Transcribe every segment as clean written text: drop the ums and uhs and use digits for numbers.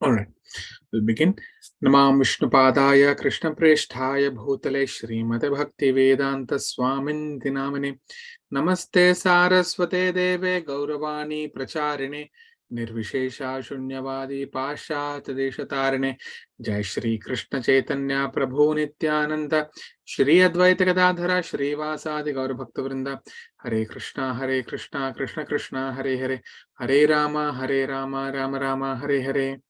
All right, we'll begin. Namam Vishnupadaya Krishna Presthaya Bhutale Srimate Bhakti Vedanta Swamin Dinamine Namaste Saraswate Deve Gauravani Pracharine Nirvishesha Shunyavadi Pashat Deshatarine Jai Shri Krishna Chaitanya Prabhu Nityananda Shri Advaita Gadadhara Shri Vasadi Gaur Bhaktavrinda Hare Krishna Krishna Krishna Hare Hare Hare Rama Rama Rama Hare Hare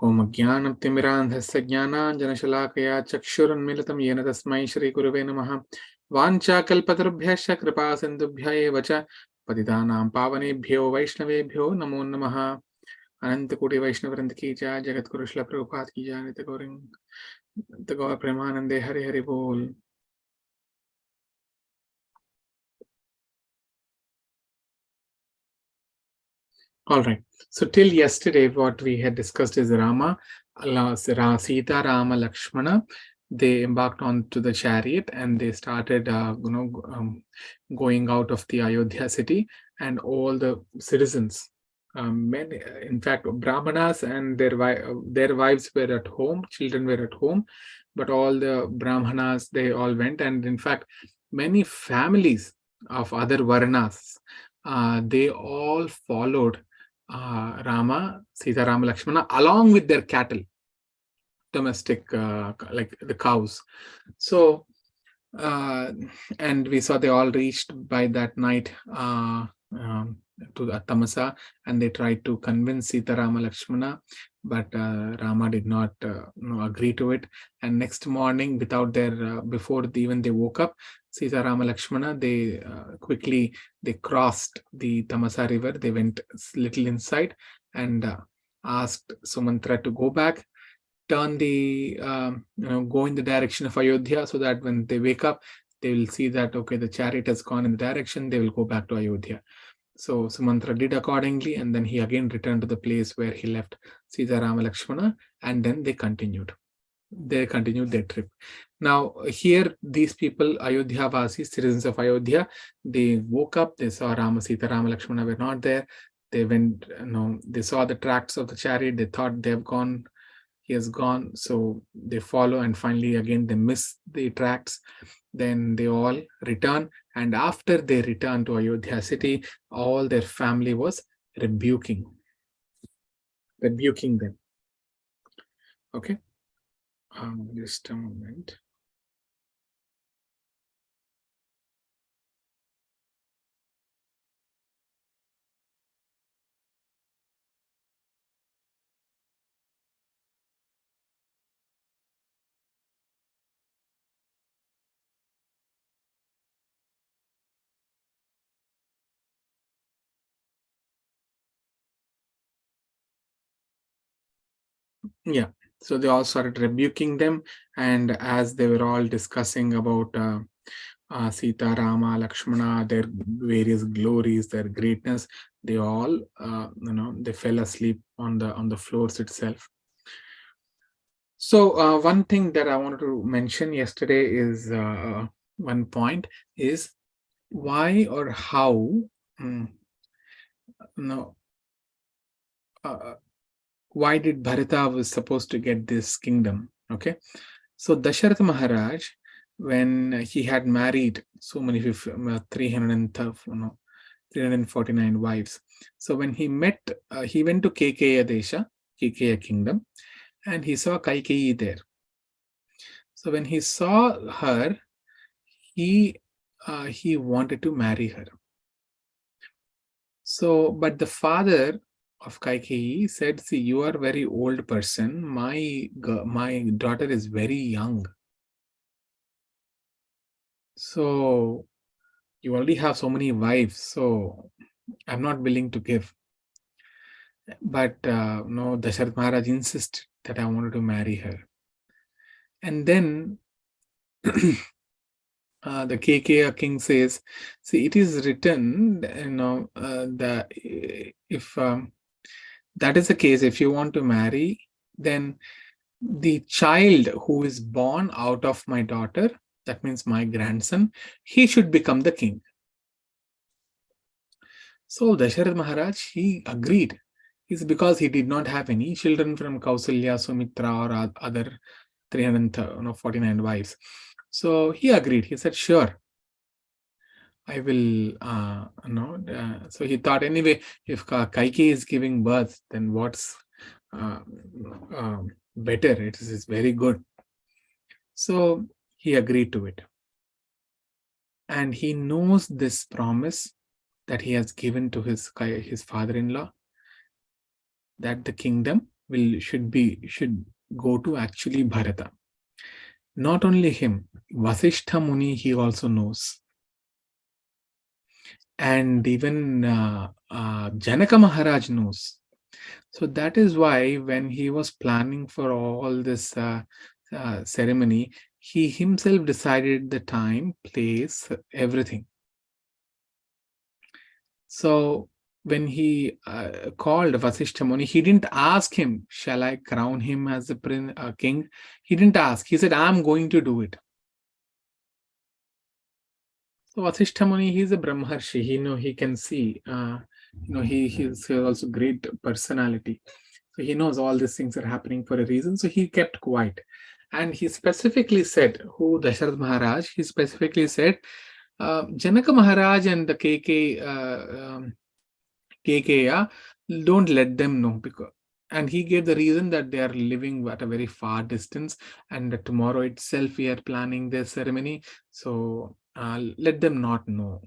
ओम अज्ञानतिमिरान्धस्य ज्ञानाञ्जनशलाकया चक्षुरुन्मीलितं येन तस्मै श्रीगुरुवे नमः। वाञ्छाकल्पतरुभ्यश्च कृपासिन्धुभ्य एव च पतितानां पावनेभ्यो वैष्णवेभ्यो नमो नमः। अनंत कोटि वैष्णववृंद की जय, जगतगुरु श्रील प्रभुपाद की जय, नित्य गौर प्रेमानंदे हरे हरे बोल। All right. So till yesterday, what we had discussed is Rama, Sita, Rama, Lakshmana. They embarked onto the chariot and they started, going out of the Ayodhya city, and all the citizens, many, in fact, Brahmanas and their wives were at home, children were at home, but all the Brahmanas, they all went, and in fact, many families of other Varnas, they all followed Rama, Sita, Rama, Lakshmana, along with their cattle, domestic, like the cows. So, and we saw they all reached by that night to the Tamasa, and they tried to convince Sita, Rama, Lakshmana, but Rama did not agree to it. And next morning, without their before even they woke up, Sita, Rama, Lakshmana, they quickly crossed the Tamasa river. They went little inside and asked Sumantra to go back, turn the go in the direction of Ayodhya, so that when they wake up, they will see that okay, the chariot has gone in the direction. They will go back to Ayodhya. So Sumantra did accordingly, and then he again returned to the place where he left Sita, Rama, Lakshmana, and then they continued their trip. Now here, these people, Ayodhya Vasis, citizens of Ayodhya, they woke up, they saw Rama, Sita, Rama, Lakshmana were not there. They went, they saw the tracks of the chariot. They thought they have gone, he has gone. So they follow, and finally again they miss the tracks. Then they all return, and after they return to Ayodhya city, all their family was rebuking them. Okay, just a moment. Yeah, so they all started rebuking them, and as they were all discussing about Sita, Rama, Lakshmana, their various glories, their greatness, they all they fell asleep on the floors itself. So one thing that I wanted to mention yesterday is one point is why or how why did Bharata was supposed to get this kingdom? Okay, so Dasharatha Maharaj, when he had married so many 349 wives, so when he met, he went to Kekeya Desha, Kekeya kingdom, and he saw Kaikeyi there. So when he saw her, he wanted to marry her. So, but the father of Kaikeyi said, see, you are a very old person. My daughter is very young. So you already have so many wives, so I'm not willing to give. But no, Dasharatha Maharaj insisted that I wanted to marry her. And then the KK king says, see, it is written, if that is the case, if you want to marry, then the child who is born out of my daughter, that means my grandson, he should become the king. So Dasharatha Maharaj, he agreed. is because he did not have any children from Kausalya, Sumitra, or other 349 wives. So he agreed. He said, "Sure, I will." So he thought, anyway, if Kaikeyi is giving birth, then what's uh, better? It is very good. So he agreed to it. And he knows this promise that he has given to his father-in-law, that the kingdom should go to actually Bharata. Not only him, Vasishtha Muni he also knows. And even Janaka Maharaj knows. So that is why when he was planning for all this ceremony, he himself decided the time, place, everything. So when he called Vasishtha Muni, he didn't ask him, "Shall I crown him as the king?" He didn't ask. He said, "I'm going to do it." So Vasishtha Muni, he's a Brahmarshi. He can see. He's also great personality. So he knows all these things are happening for a reason. So he kept quiet. And he specifically said, who Dasharatha Maharaj, he specifically said, Janaka Maharaj and the KK, don't let them know, and he gave the reason that they are living at a very far distance, and that tomorrow itself we are planning their ceremony. So let them not know,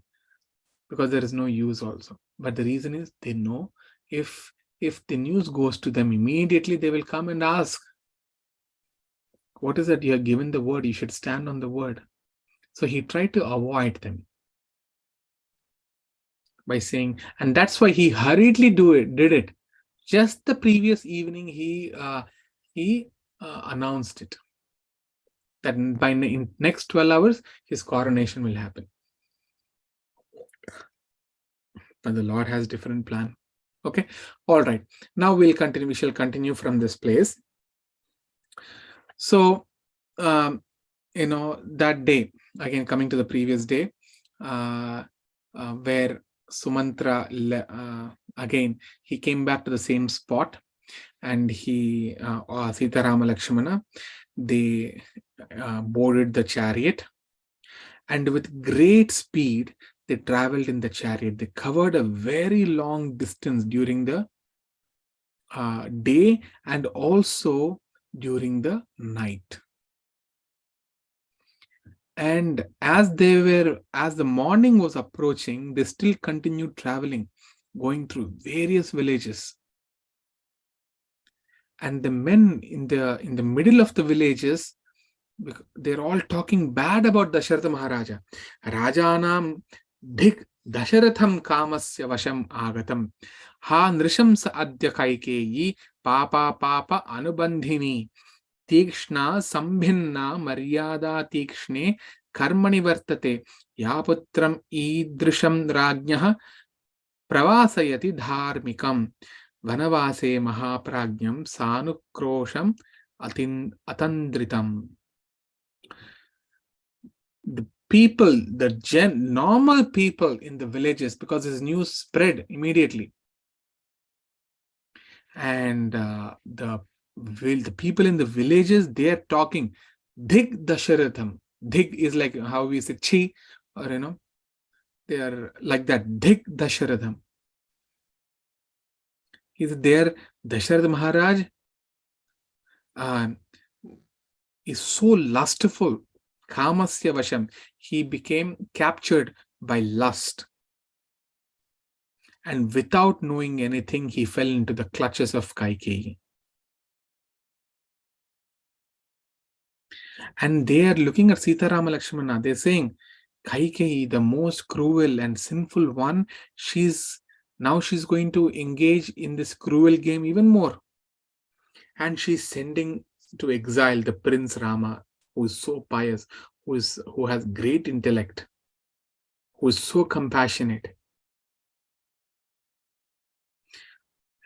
because there is no use also. But the reason is, they know if the news goes to them immediately, they will come and ask, what is that? You have given the word, you should stand on the word. So he tried to avoid them by saying, and that's why he hurriedly did it. Just the previous evening, he announced it, that in next 12 hours his coronation will happen. But the Lord has different plan. Okay, all right. Now we shall continue from this place. So that day, again coming to the previous day, where Sumantra again he came back to the same spot, and Sita Rama Lakshmana, they boarded the chariot, and with great speed they traveled in the chariot. They covered a very long distance during the day and also during the night. And as the morning was approaching, they still continued traveling, going through various villages. And the men in the middle of the villages, they're all talking bad about Dasharatha Maharaja. Rajanam dhik Dasharatham kamasya vasham agatam. Ha nrishams adya kaikeyi papa anubandhini. Tikshna sambhinna maryada tikshne karmani vartate. Yaputram idrisham rajnah pravasayati dharmikam. Vanavase mahaprajnam sanukrosham atandritam. The people, the normal people in the villages, because this news spread immediately, and the people in the villages, they are talking Dhik Dasharatham. Dhik is like how we say chi, or they are like that. Dhik Dasharatham. Is there Dasharatha Maharaj is so lustful. Kamasya vasham. He became captured by lust. And without knowing anything, he fell into the clutches of Kaikeyi. And they are looking at Sita Rama Lakshmana. They're saying, Kaikeyi, the most cruel and sinful one, she's going to engage in this cruel game even more. And she's sending to exile the Prince Rama, who is so pious, who has great intellect, who is so compassionate.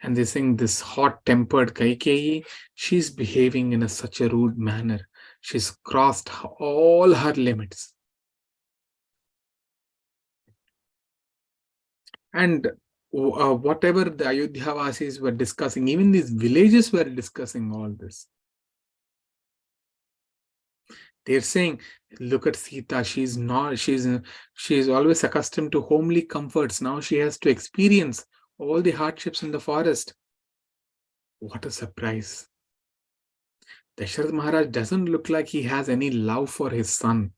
And they're saying, this hot-tempered Kaikeyi, she's behaving in such a rude manner. She's crossed all her limits. And whatever the Ayodhya Vasis were discussing, even these villages were discussing all this. They're saying, look at Sita, she's always accustomed to homely comforts. Now she has to experience all the hardships in the forest. What a surprise. Dasharath Maharaj doesn't look like he has any love for his son.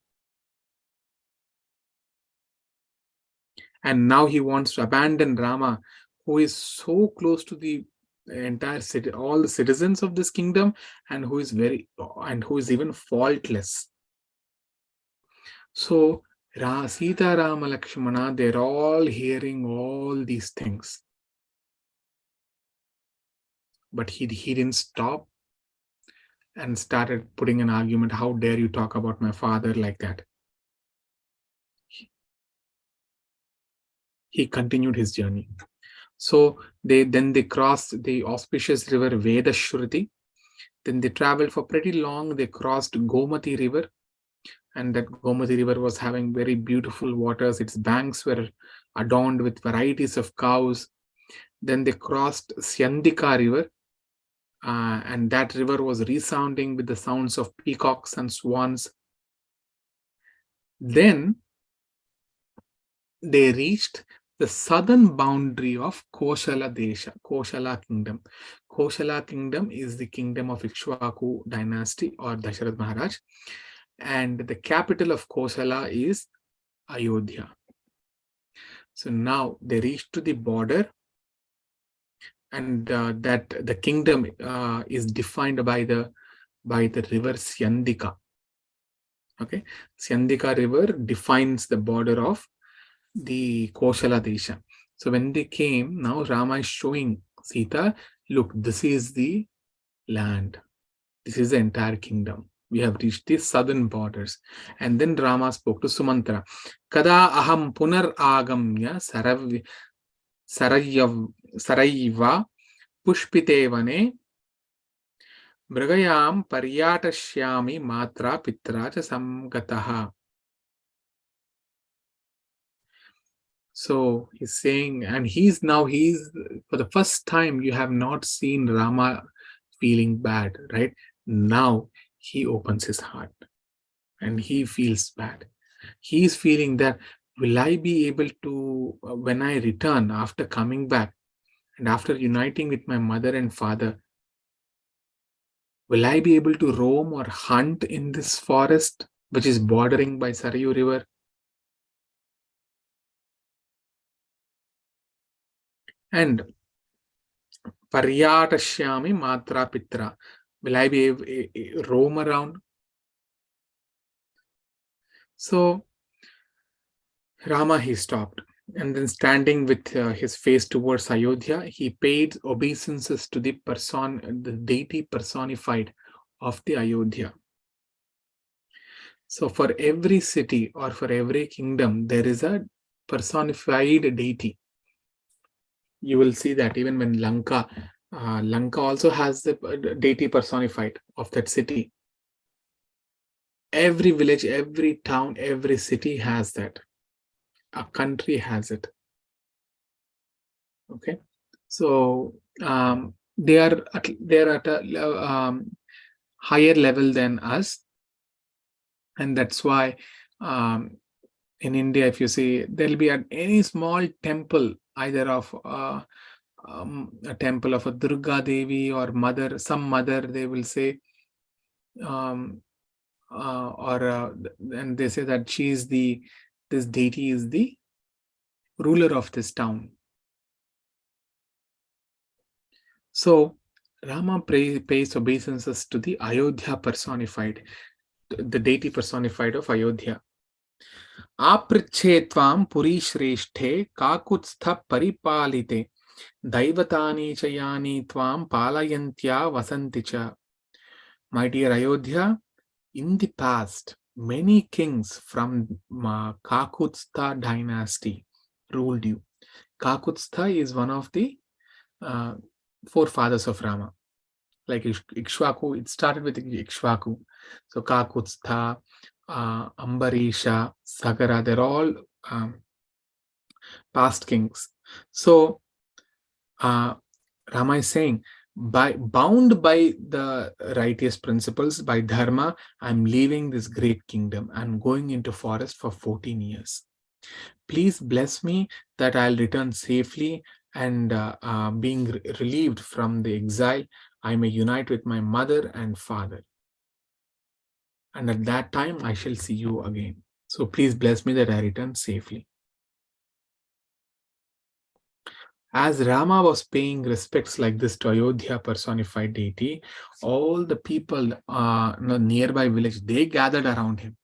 And now he wants to abandon Rama, who is so close to the entire city, all the citizens of this kingdom, and who is even faultless. So Sita, Rama, Lakshmana, they're all hearing all these things. But he didn't stop and started putting an argument. How dare you talk about my father like that? He continued his journey. So they crossed the auspicious river Vedashruti. Then they traveled for pretty long. They crossed Gomati River, and that Gomati River was having very beautiful waters. Its banks were adorned with varieties of cows. Then they crossed Syandika River, and that river was resounding with the sounds of peacocks and swans. Then they reached the southern boundary of Koshala Desha, Koshala Kingdom. Koshala Kingdom is the kingdom of Ikshvaku dynasty or Dasharath Maharaj, and the capital of Koshala is Ayodhya. So now they reached to the border, and that the kingdom is defined by the river Syandika. Okay, Syandika river defines the border of the Koshala Desha. So when they came, now Rama is showing Sita, look, this is the land. This is the entire kingdom. We have reached the southern borders. And then Rama spoke to Sumantra. Kada aham punar agamya sarayva pushpitevane mrigayam paryatashyami matra pitra cha samgataha. So he's saying, and he's for the first time, you have not seen Rama feeling bad, right? Now he opens his heart and he feels bad. He's feeling that, will I be able to, when I return after coming back and after uniting with my mother and father, will I be able to roam or hunt in this forest, which is bordering by Sarayu River? And Paryatashyami Matra Pitra. Will I be able to roam around? So Rama, he stopped, and then standing with his face towards Ayodhya, he paid obeisances to the deity personified of the Ayodhya. So for every city or for every kingdom, there is a personified deity. You will see that even when Lanka also has the deity personified of that city. Every village, every town, every city has that. A country has it. Okay, so they are at a higher level than us, and that's why in India, if you see, there'll be any small temple, either of a temple of a Durga Devi or some mother, they will say, and they say that this deity is the ruler of this town. So Rama pays obeisances to the Ayodhya personified, the deity personified of Ayodhya. Apriche tvam puri shresthe kakutstha paripalite daivatani chayani tvam palayantya vasanticha. My dear Ayodhya, in the past, many kings from Kakutstha dynasty ruled you. Kakutstha is one of the forefathers of Rama. Like Ikshvaku, it started with Ikshvaku. So Kakutstha, Ambarisha, Sagara, they're all past kings. So Rama is saying, bound by the righteous principles, by dharma, I'm leaving this great kingdom. I'm going into forest for 14 years. Please bless me that I'll return safely, and being relieved from the exile, I may unite with my mother and father. And at that time, I shall see you again. So please bless me that I return safely. As Rama was paying respects like this to Ayodhya personified deity, all the people in the nearby village, they gathered around him.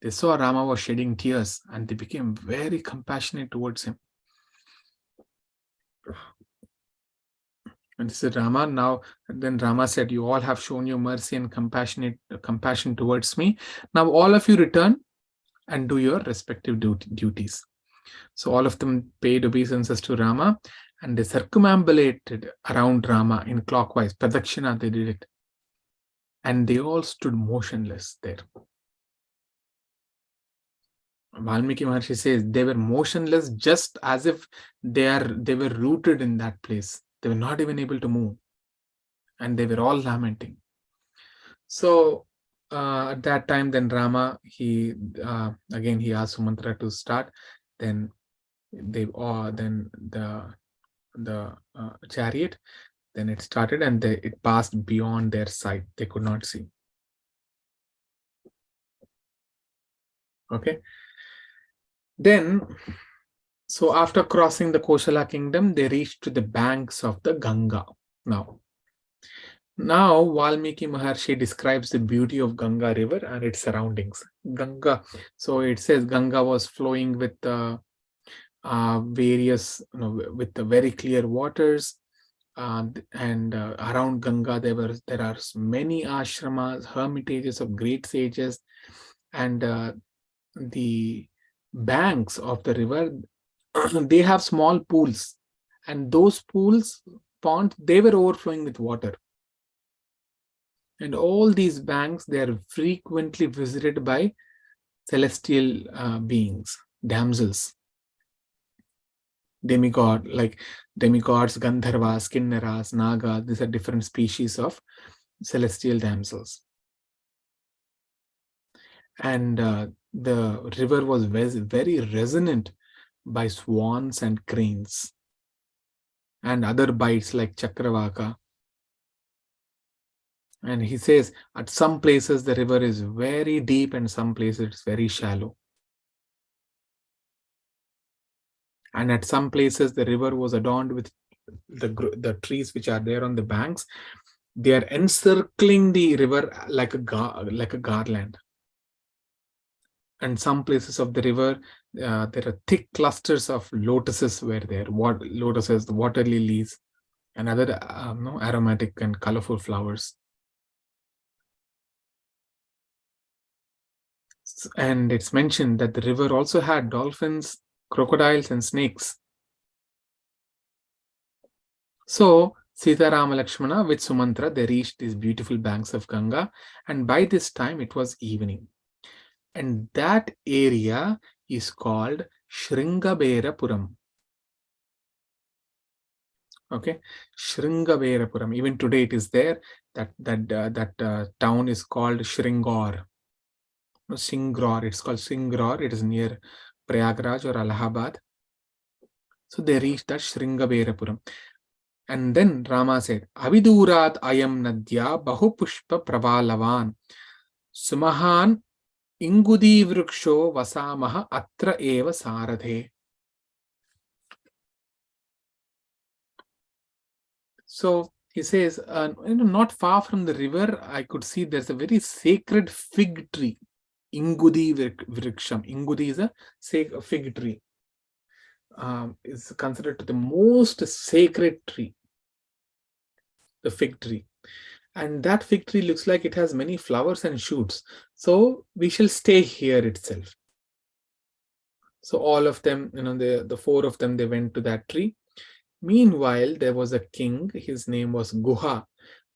They saw Rama was shedding tears and they became very compassionate towards him. And they said, Rama, now, then Rama said, you all have shown your mercy and compassion towards me. Now all of you return and do your respective duties. So all of them paid obeisances to Rama, and they circumambulated around Rama in clockwise. Pradakshina, they did it. And they all stood motionless there. Valmiki Maharshi says they were motionless, just as if they were rooted in that place. They were not even able to move. And they were all lamenting. So at that time, then Rama, he asked Sumantra to start. Then then the chariot, then it started, and it passed beyond their sight. They could not see. Okay. Then, so after crossing the Koshala kingdom, they reached to the banks of the Ganga. Now Valmiki Maharshi describes the beauty of Ganga river and its surroundings. Ganga, so it says Ganga was flowing with various, with the very clear waters, and around Ganga there are many ashramas, hermitages of great sages, and the banks of the river they have small pools, and those ponds, they were overflowing with water. And all these banks, they are frequently visited by celestial beings, damsels, demigods, Gandharvas, Kinnaras, Nagas. These are different species of celestial damsels. And the river was very resonant by swans and cranes and other bites like Chakravaka. And he says at some places the river is very deep and some places it's very shallow. And at some places the river was adorned with the trees which are there on the banks. They are encircling the river like a garland. And some places of the river, there are thick clusters of lotuses were there. Lotuses, the water lilies, and other aromatic and colorful flowers. And it's mentioned that the river also had dolphins, crocodiles, and snakes. So Sita, Rama, Lakshmana with Sumantra, they reached these beautiful banks of Ganga, and by this time it was evening. And that area is called Shringaberapuram. Okay, Shringaberapuram. Even today it is there. That town is called Shringor. No, Singraur. It's called Singraur. It is near Prayagraj or Allahabad. So they reached that Shringaberapuram. And then Rama said, Avidurat ayam nadya bahupushpa pravalavan sumahan ingudi vriksho vasamaha atra eva saradhe. So he says, not far from the river, I could see there's a very sacred fig tree. Ingudi vriksham. Ingudi is a fig tree. Is considered to the most sacred tree, the fig tree. And that fig tree looks like it has many flowers and shoots. So we shall stay here itself. So all of them, the four of them, they went to that tree. Meanwhile, there was a king. His name was Guha.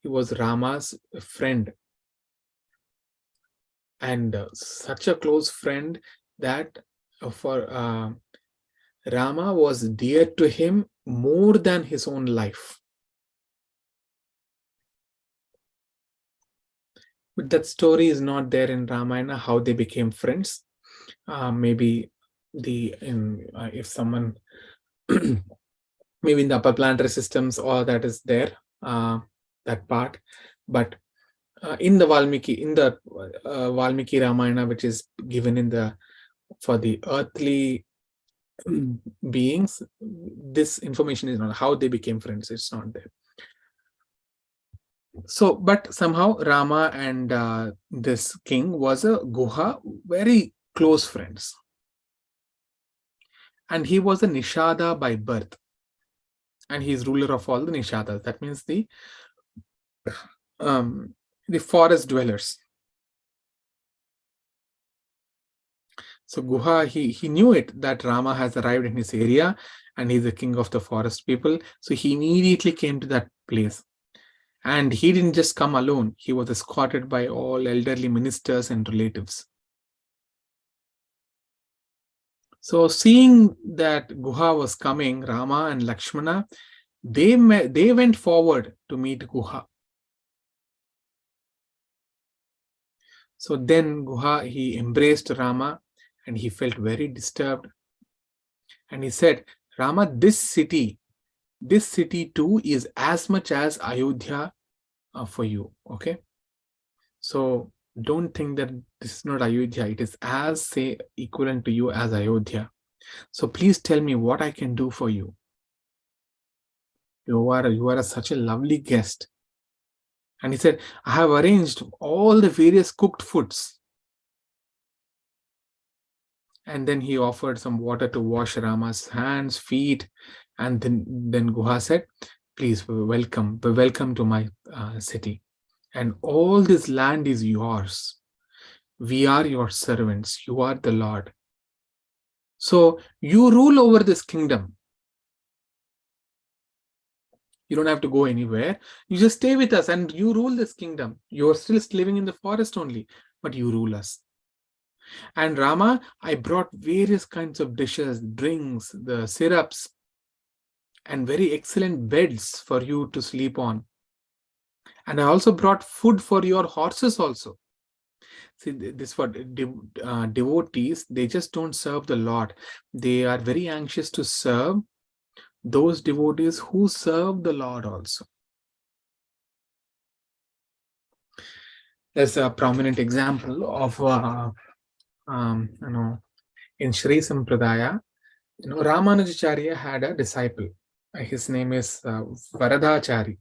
He was Rama's friend. And such a close friend that for Rama was dear to him more than his own life. But that story is not there in Ramayana, how they became friends. Maybe if someone maybe in the upper planetary systems, all that is there, that part. But in the Valmiki Ramayana, which is given for the earthly beings, this information is not how they became friends. It's not there. So, but somehow Rama and this king was a Guha, very close friends. And he was a Nishada by birth. And he is ruler of all the Nishadas. That means the forest dwellers. So Guha, he knew it that Rama has arrived in his area and he's the king of the forest people. So he immediately came to that place. And he didn't just come alone. He was escorted by all elderly ministers and relatives. So seeing that Guha was coming, Rama and Lakshmana, they went forward to meet Guha. So then Guha, he embraced Rama and he felt very disturbed. And he said, Rama, this city too is as much as Ayodhya for you. Okay. So don't think that this is not Ayodhya. It is as, say, equivalent to you as Ayodhya. So please tell me what I can do for you. You are such a lovely guest. And he said, I have arranged all the various cooked foods. And then he offered some water to wash Rama's hands, feet. And then Guha said, please welcome to my city. And all this land is yours. We are your servants. You are the Lord. So you rule over this kingdom. You don't have to go anywhere. You just stay with us and you rule this kingdom. You're still living in the forest only, but you rule us. And Rama, I brought various kinds of dishes, drinks, the syrups, and very excellent beds for you to sleep on. And I also brought food for your horses also. See, this for devotees, they just don't serve the Lord. They are very anxious to serve those devotees who serve the Lord also. There's a prominent example of, in Sri Sampradaya, Ramanujacharya had a disciple. His name is Varadachari.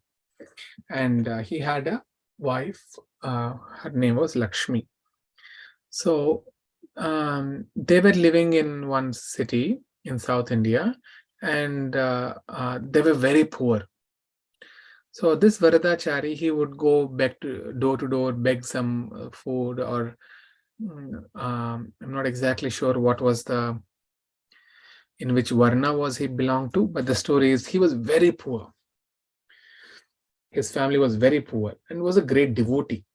And he had a wife. Her name was Lakshmi. So they were living in one city in South India, and they were very poor. So this Varadachari, he would go back to door, beg some food, or I'm not exactly sure what was in which Varna was he belonged to, but the story is he was very poor. His family was very poor and was a great devotee,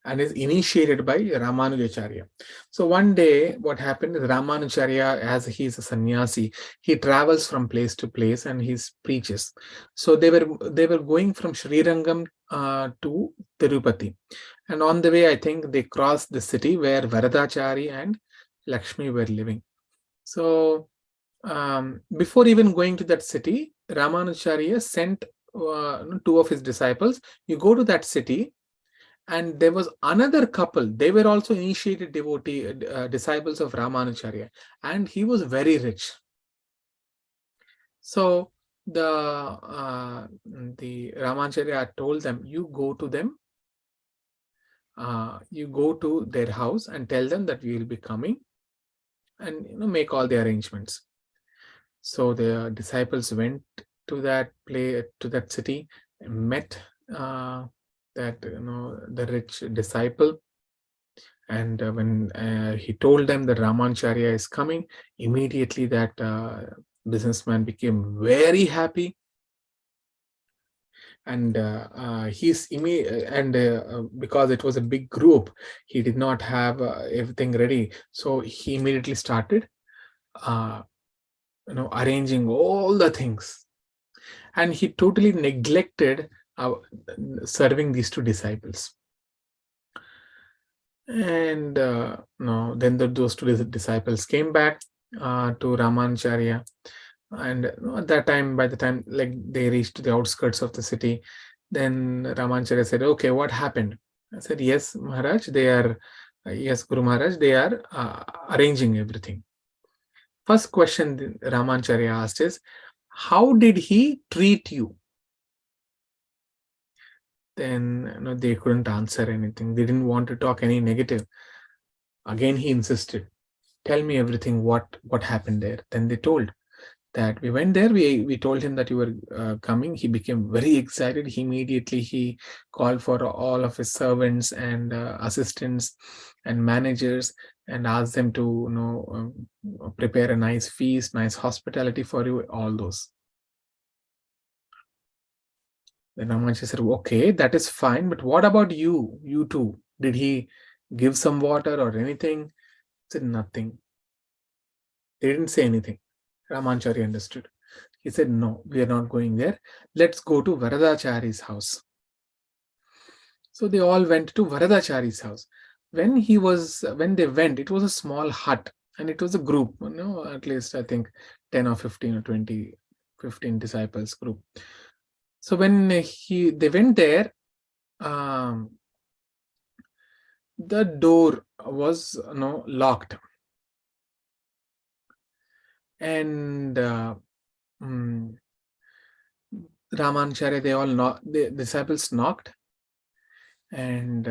and is initiated by Ramanujacharya. So one day, what happened is Ramanujacharya, as he is a sannyasi, he travels from place to place and he preaches. So they were going from Srirangam to Tirupati, and on the way, I think they crossed the city where Varadachari and Lakshmi were living. So before even going to that city, Ramanujacharya sent two of his disciples. You go to that city. And there was another couple. They were also initiated disciples of Ramanujacharya, and he was very rich. So the Ramanujacharya told them, you go to them, you go to their house and tell them that we will be coming, and make all the arrangements. So the disciples went to that city, met the rich disciple, and when he told them that Ramanujacharya is coming, immediately that businessman became very happy, and because it was a big group, he did not have everything ready, so he immediately started arranging all the things, and he totally neglected serving these two disciples. And no, then those two disciples came back to Ramanacharya, and at that time, by the time like they reached the outskirts of the city, then Ramanacharya said, "Okay, what happened?" I said, "Yes, Maharaj, they are. Yes, Guru Maharaj, they are arranging everything." First question Ramanacharya asked is, "How did he treat you?" Then they couldn't answer anything. They didn't want to talk any negative. Again, he insisted, "Tell me everything. What happened there?" Then they told that we went there. We told him that you were coming. He became very excited. Immediately he called for all of his servants and assistants and managers and asked them to prepare a nice feast, nice hospitality for you, all those. Then Ramanuja said, "Okay, that is fine, but what about you? You too. Did he give some water or anything?" I said, "Nothing." They didn't say anything. Ramanacharya understood. He said, "No, we are not going there. Let's go to Varadachari's house." So they all went to Varadachari's house. When they went, it was a small hut, and it was a group, at least I think 10 or 15 or 20, 15 disciples group. So when they went there, the door was locked, and Ramanacharya, the disciples knocked, and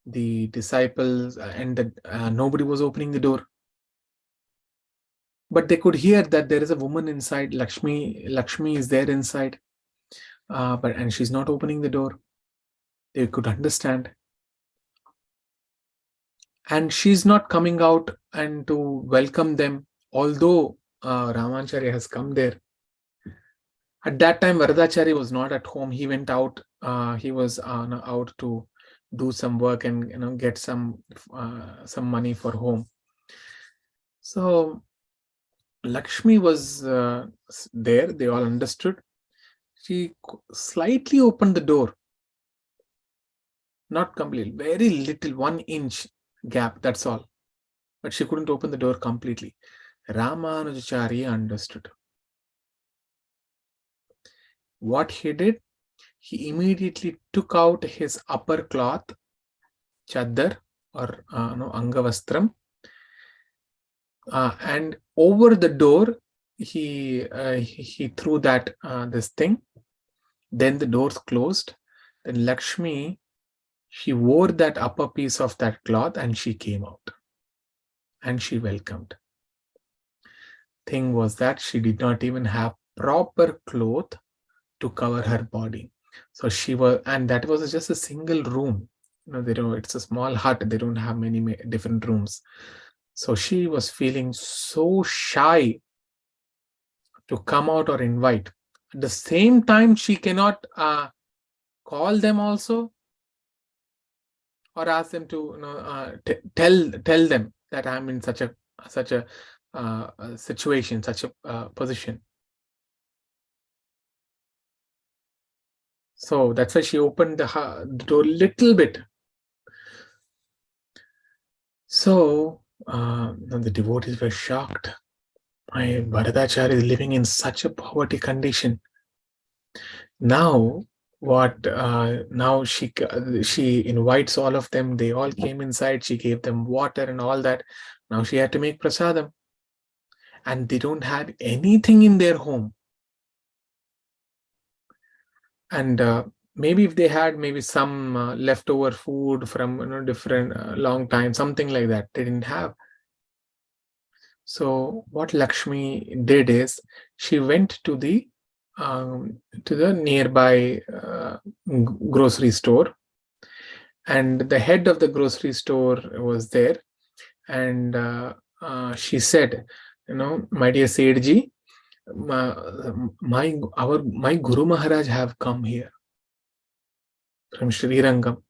the disciples and nobody was opening the door, but they could hear that there is a woman inside. Lakshmi is there inside, and she's not opening the door. They could understand, and she's not coming out and to welcome them, although Ramanacharya has come there. At that time, Varadachari was not at home. He went out. He was out to do some work and get some money for home. So Lakshmi was there. They all understood. She slightly opened the door, not completely, very little, 1 inch gap. That's all. But she couldn't open the door completely. Ramanujacharya understood. What he did, he immediately took out his upper cloth, chadar or angavastram, and over the door he threw that this thing. Then the doors closed. Then Lakshmi, she wore that upper piece of that cloth and she came out and she welcomed. Thing was that she did not even have proper cloth to cover her body. So she was, and that was just a single room. It's a small hut. They don't have many different rooms. So she was feeling so shy to come out or invite. At the same time, she cannot call them also or ask them to tell them that I'm in such a situation, such a position. So that's why she opened the door a little bit. So the devotees were shocked. My Bharadacharya is living in such a poverty condition. Now, now she invites all of them. They all came inside. She gave them water and all that. Now she had to make prasadam. And they don't have anything in their home. And maybe if they had maybe some leftover food from different long time, something like that, they didn't have. So what Lakshmi did is she went to the nearby grocery store, and the head of the grocery store was there, and she said, "My dear Sethji, my Guru Maharaj have come here from Srirangam.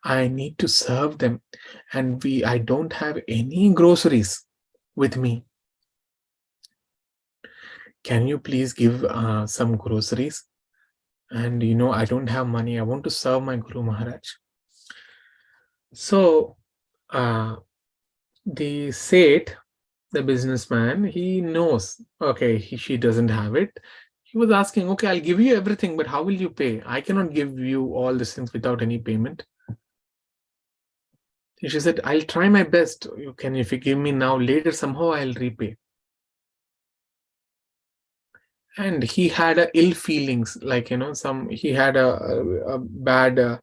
I need to serve them, and I don't have any groceries with me. can you please give some groceries? And I don't have money. I want to serve my Guru Maharaj. So the Seth, the businessman, he knows, okay, she doesn't have it. He was asking, okay, I'll give you everything, but how will you pay? I cannot give you all these things without any payment. She said, I'll try my best. If you give me now, later somehow I'll repay. And he had ill feelings, like, he had a bad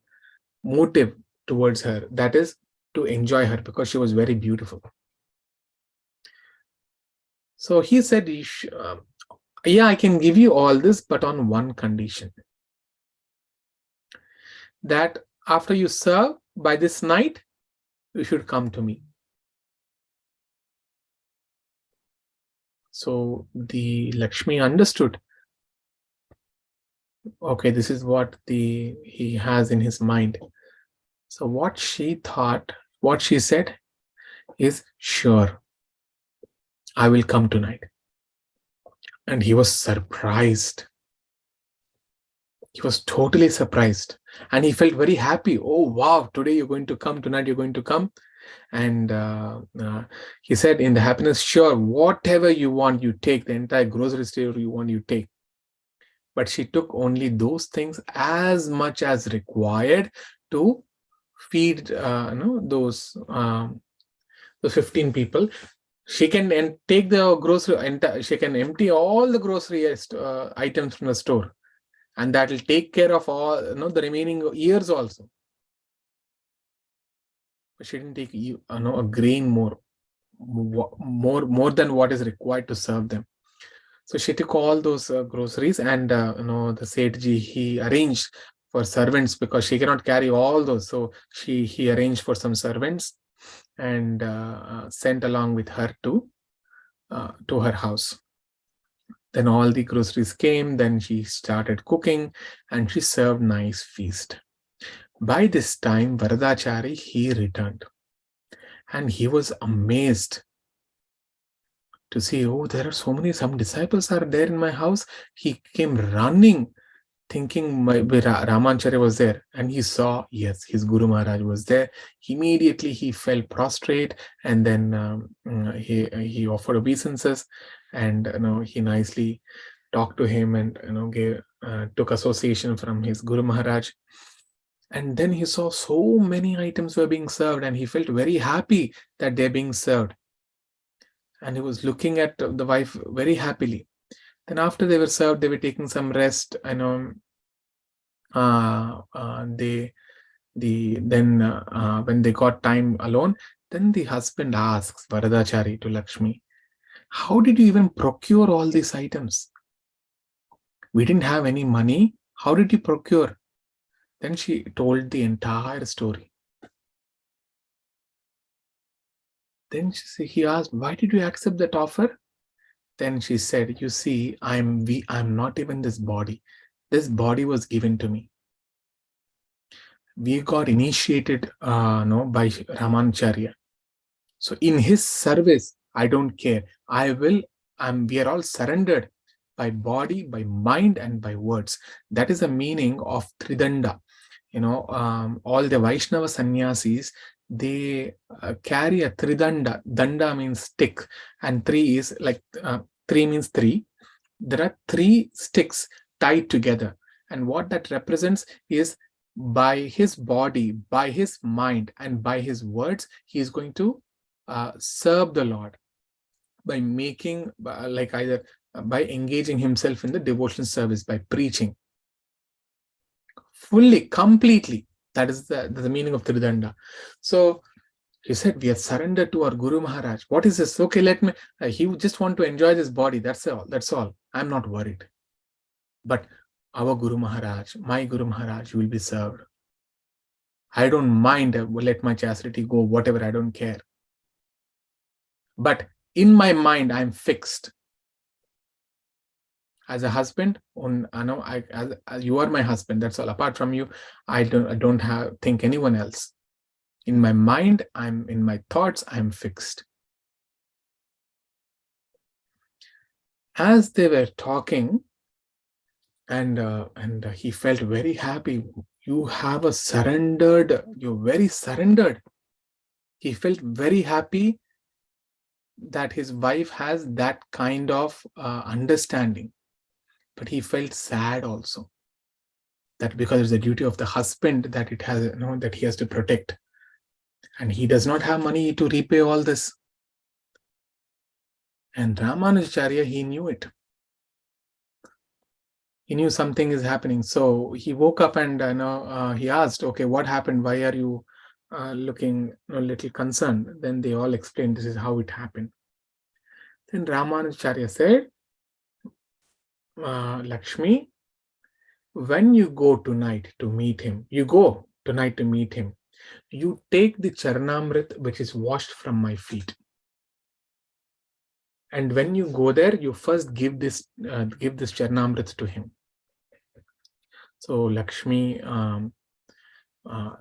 motive towards her. That is to enjoy her because she was very beautiful. So he said, yeah, I can give you all this, but on one condition. That after you serve, by this night, you should come to me. So the Lakshmi understood. Okay, this is what he has in his mind. So what she said is, sure, I will come tonight. And he was surprised. He was totally surprised. And he felt very happy. Oh, wow, today you're going to come, tonight you're going to come. And he said in the happiness, sure, whatever you want, you take. The entire grocery store you want, you take. But she took only those things as much as required to feed those 15 people. She can take the grocery, and she can empty all the grocery items from the store, and that will take care of all the remaining years also. But she didn't take a grain more than what is required to serve them. So she took all those groceries, and the Sethji, he arranged for servants because she cannot carry all those. So he arranged for some servants and sent along with her to her house. Then all the groceries came. Then she started cooking, and she served nice feast. By this time, Varadachari, he returned, and he was amazed to see, oh, there are some disciples are there in my house. He came running, thinking Ramacharya was there, and he saw, yes, his Guru Maharaj was there. Immediately he fell prostrate, and then he offered obeisances, and he nicely talked to him, and took association from his Guru Maharaj. And then he saw so many items were being served, and he felt very happy that they're being served. And he was looking at the wife very happily. Then after they were served, they were taking some rest. When they got time alone, then the husband asks Varadachari to Lakshmi, how did you even procure all these items? We didn't have any money. How did you procure? Then she told the entire story. Then he asked, why did you accept that offer? Then she said, you see, I'm not even this body. This body was given to me. We got initiated by Ramanacharya. So in his service, I don't care. We are all surrendered by body, by mind, and by words. That is the meaning of Tridanda. All the Vaishnava sannyasis, they carry a Tridanda. Danda means stick, and three means three. There are three sticks tied together, and what that represents is, by his body, by his mind, and by his words, he is going to serve the Lord by making, either by engaging himself in the devotional service, by preaching fully, completely. That is the meaning of Tridanda. So he said, we are surrendered to our Guru Maharaj. What is this? Okay, let me, he would just want to enjoy this body. That's all. I'm not worried. But our Guru Maharaj, my Guru Maharaj, will be served. I don't mind, let my chastity go, whatever, I don't care. But in my mind, I'm fixed. As a husband, you are my husband. That's all. Apart from you, I don't think anyone else. In my mind, in my thoughts, I'm fixed. As they were talking, and he felt very happy. You have a surrendered, you're very surrendered. He felt very happy that his wife has that kind of understanding. But he felt sad also, that because it's the duty of the husband that it has, that he has to protect, and he does not have money to repay all this. And Ramanujacharya, he knew it. He knew something is happening. So he woke up and he asked, okay, what happened? Why are you looking a little concerned? Then they all explained this is how it happened. Then Ramanujacharya said, Lakshmi, when you go tonight to meet him, you take the Charnamrit which is washed from my feet. And when you go there, you first give this Charnamrit to him. So Lakshmi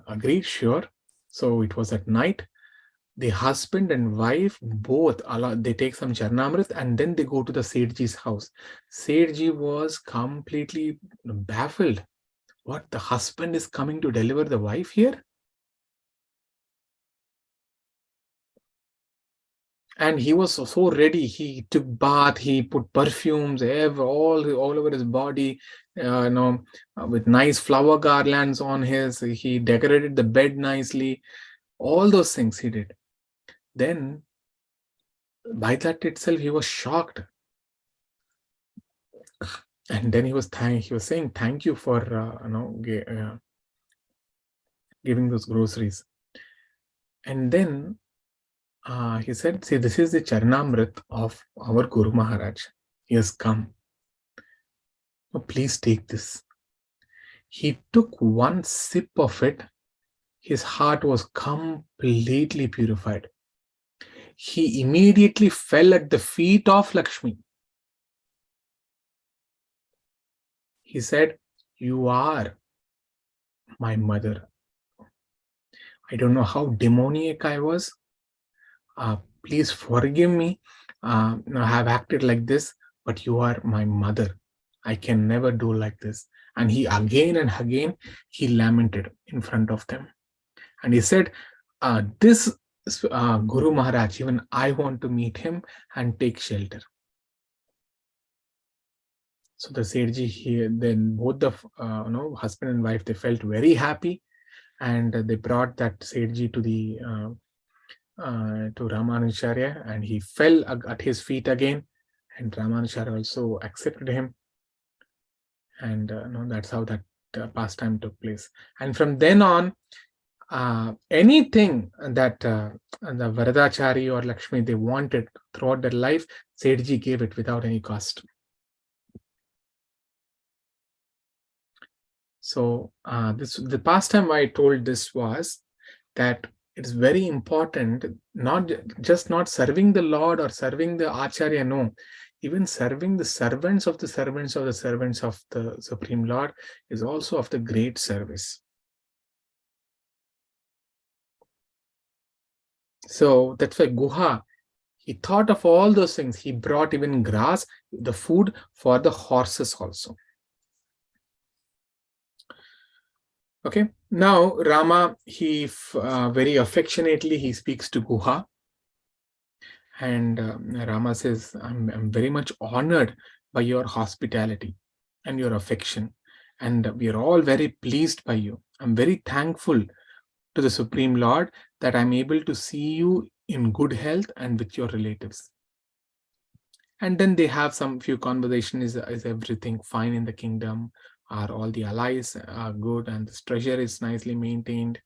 agreed, sure. So it was at night. The husband and wife both, they take some Charnamrit and then they go to the Sethji's house. Sethji was completely baffled. What, the husband is coming to deliver the wife here? And he was so ready. He took bath, he put perfumes all over his body, with nice flower garlands on he decorated the bed nicely. All those things he did. Then, by that itself, he was shocked. And then he was saying, thank you for, giving those groceries. And then he said, see, this is the Charnamrit of our Guru Maharaj. He has come. Oh, please take this. He took one sip of it. His heart was completely purified. He immediately fell at the feet of Lakshmi. He said, you are my mother. I don't know how demoniac I was. Please forgive me. I have acted like this, but you are my mother. I can never do like this. And he again and again, he lamented in front of them. And he said, this Guru Maharaj, even I want to meet him and take shelter. So the Sethji here, then both the husband and wife, they felt very happy, and they brought that Sethji to the to Ramanujacharya, and he fell at his feet again, and Ramanujacharya also accepted him, and that's how that pastime took place. And from then on, anything that the Varadachari or Lakshmi they wanted throughout their life, Sethji gave it without any cost. So the pastime why I told this was that it's very important, not serving the Lord or serving the Acharya, no, even serving the servants of the servants of the servants of the Supreme Lord is also of the great service. So that's why Guha, he thought of all those things. He brought even grass, the food for the horses also. Okay, now Rama, he very affectionately, he speaks to Guha. And Rama says, I'm very much honored by your hospitality and your affection. And we are all very pleased by you. I'm very thankful to the Supreme Lord that I'm able to see you in good health and with your relatives. And then they have some few conversation. Is everything fine in the kingdom? Are all the allies good and this treasure is nicely maintained?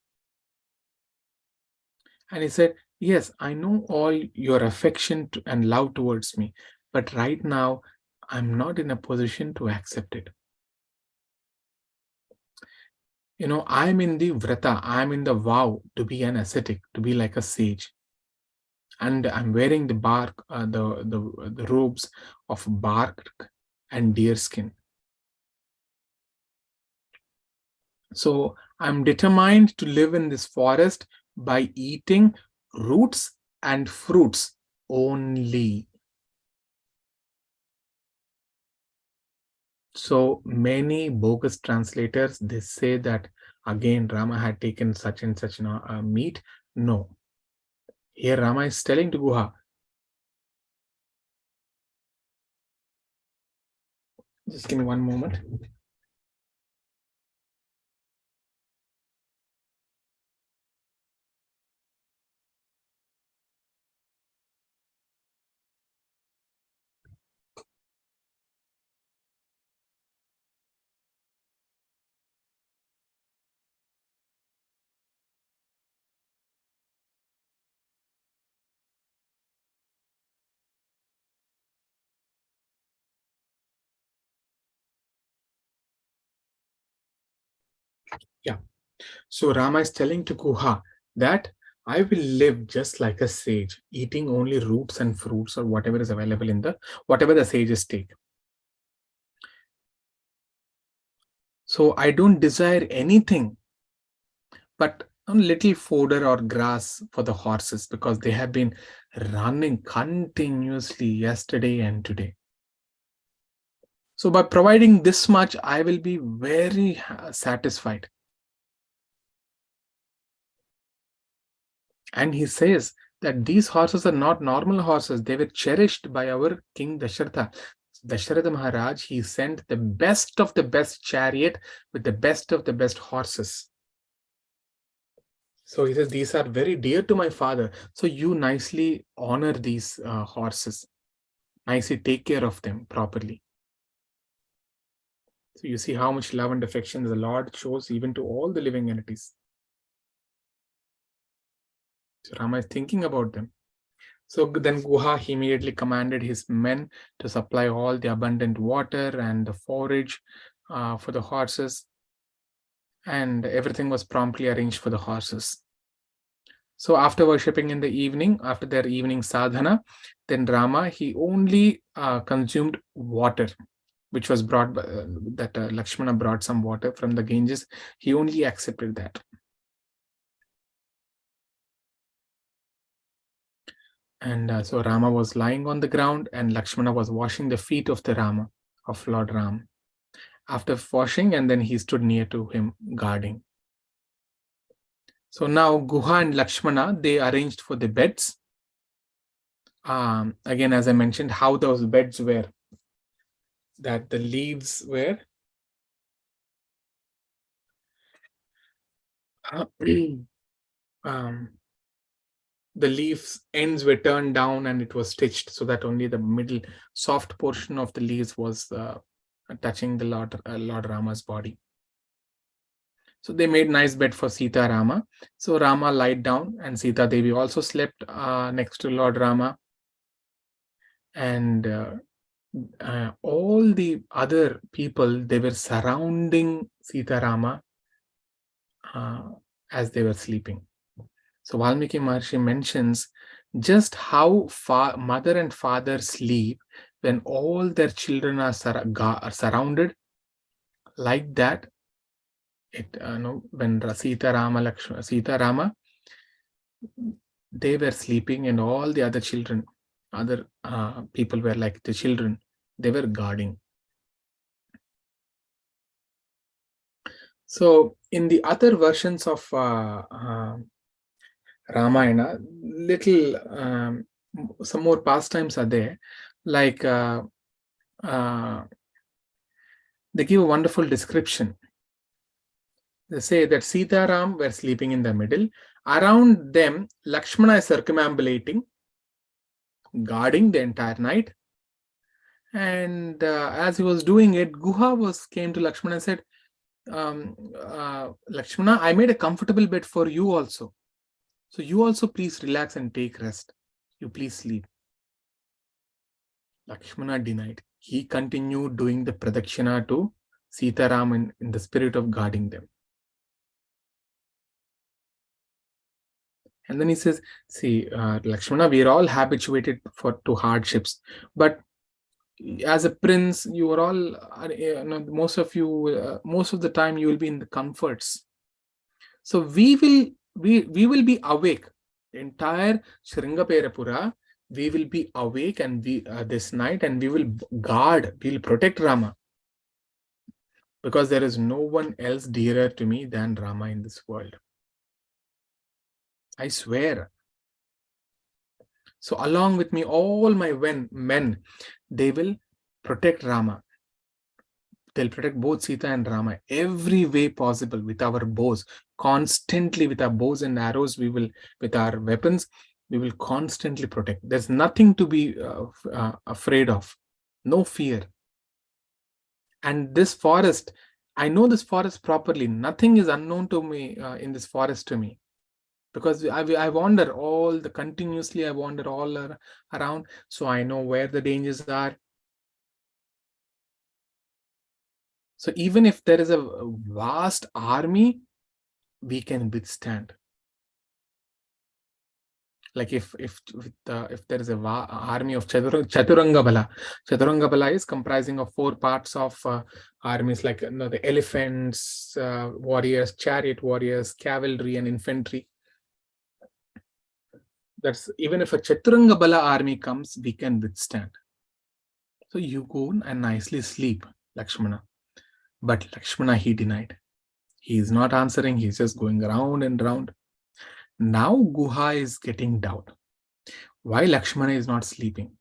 And he said, yes, I know all your affection and love towards me, but right now I'm not in a position to accept it. I'm in the vrata, I'm in the vow to be an ascetic, to be like a sage. And I'm wearing the bark, the robes of bark and deer skin. So I'm determined to live in this forest by eating roots and fruits only. So many bogus translators, they say that again Rama had taken such and such meat. No. Here Rama is telling to Guha. Just give me one moment. Yeah. So Rama is telling to Guha that I will live just like a sage, eating only roots and fruits or whatever is available in whatever the sages take. So I don't desire anything but a little fodder or grass for the horses, because they have been running continuously yesterday and today. So by providing this much, I will be very satisfied. And he says that these horses are not normal horses. They were cherished by our King Dasharatha. Dasharatha Maharaj, he sent the best of the best chariot with the best of the best horses. So he says, these are very dear to my father. So you nicely honor these horses, nicely take care of them properly. So you see how much love and affection the Lord shows even to all the living entities. So Rama is thinking about them. So then Guha, he immediately commanded his men to supply all the abundant water and the forage for the horses, and everything was promptly arranged for the horses. So after worshipping in the evening, after their evening sadhana, then Rama, he only consumed water, which was brought by, that Lakshmana brought some water from the Ganges. He only accepted that. And so Rama was lying on the ground, and Lakshmana was washing the feet of the Rama, of Lord Ram. After washing, and then he stood near to him, guarding. So now Guha and Lakshmana, they arranged for the beds. Again, as I mentioned, how those beds were, that the leaves were um, the leaves ends were turned down and it was stitched so that only the middle soft portion of the leaves was touching the Lord Rama's body. So they made nice bed for Sita Rama. So Rama lied down, and Sita Devi also slept next to Lord Rama. And all the other people, they were surrounding Sita Rama as they were sleeping. So Valmiki Maharshi mentions just how mother and father sleep when all their children are surrounded. Like that, when Sita Rama, they were sleeping, and all the other children, other people were like the children, they were guarding. So in the other versions of Ramayana, little some more pastimes are there, like they give a wonderful description. They say that Sita Ram were sleeping in the middle. Around them, Lakshmana is circumambulating, guarding the entire night. And as he was doing it, Guha came to Lakshmana and said, Lakshmana, I made a comfortable bed for you also. So you also please relax and take rest. You please sleep. Lakshmana denied. He continued doing the pradakshina to Sita Ram in the spirit of guarding them. And then he says, see, Lakshmana, we are all habituated to hardships. But as a prince, you are all, most of the time you will be in the comforts. So we will be awake. The entire Shringaperapura, we will be awake and this night, and we will guard, we will protect Rama. because there is no one else dearer to me than Rama in this world. I swear. So along with me, all my men, they will protect Rama. They'll protect both Sita and Rama every way possible with our bows, constantly with our bows and arrows. We will, with our weapons, we will constantly protect. There's nothing to be afraid of, no fear. And this forest, I know this forest properly. Nothing is unknown to me in this forest to me, because I wander continuously. I wander all around, so I know where the dangers are. So even if there is a vast army, we can withstand. Like if there is a army of Chaturanga Bala. Chaturanga Bala is comprising of 4 parts of armies, like the elephants, warriors, chariot warriors, cavalry, and infantry. That's even if a Chaturanga Bala army comes, we can withstand. So you go and nicely sleep, Lakshmana. But Lakshmana, he denied. He is not answering. He's just going round and round. Now Guha is getting doubt. Why Lakshmana is not sleeping?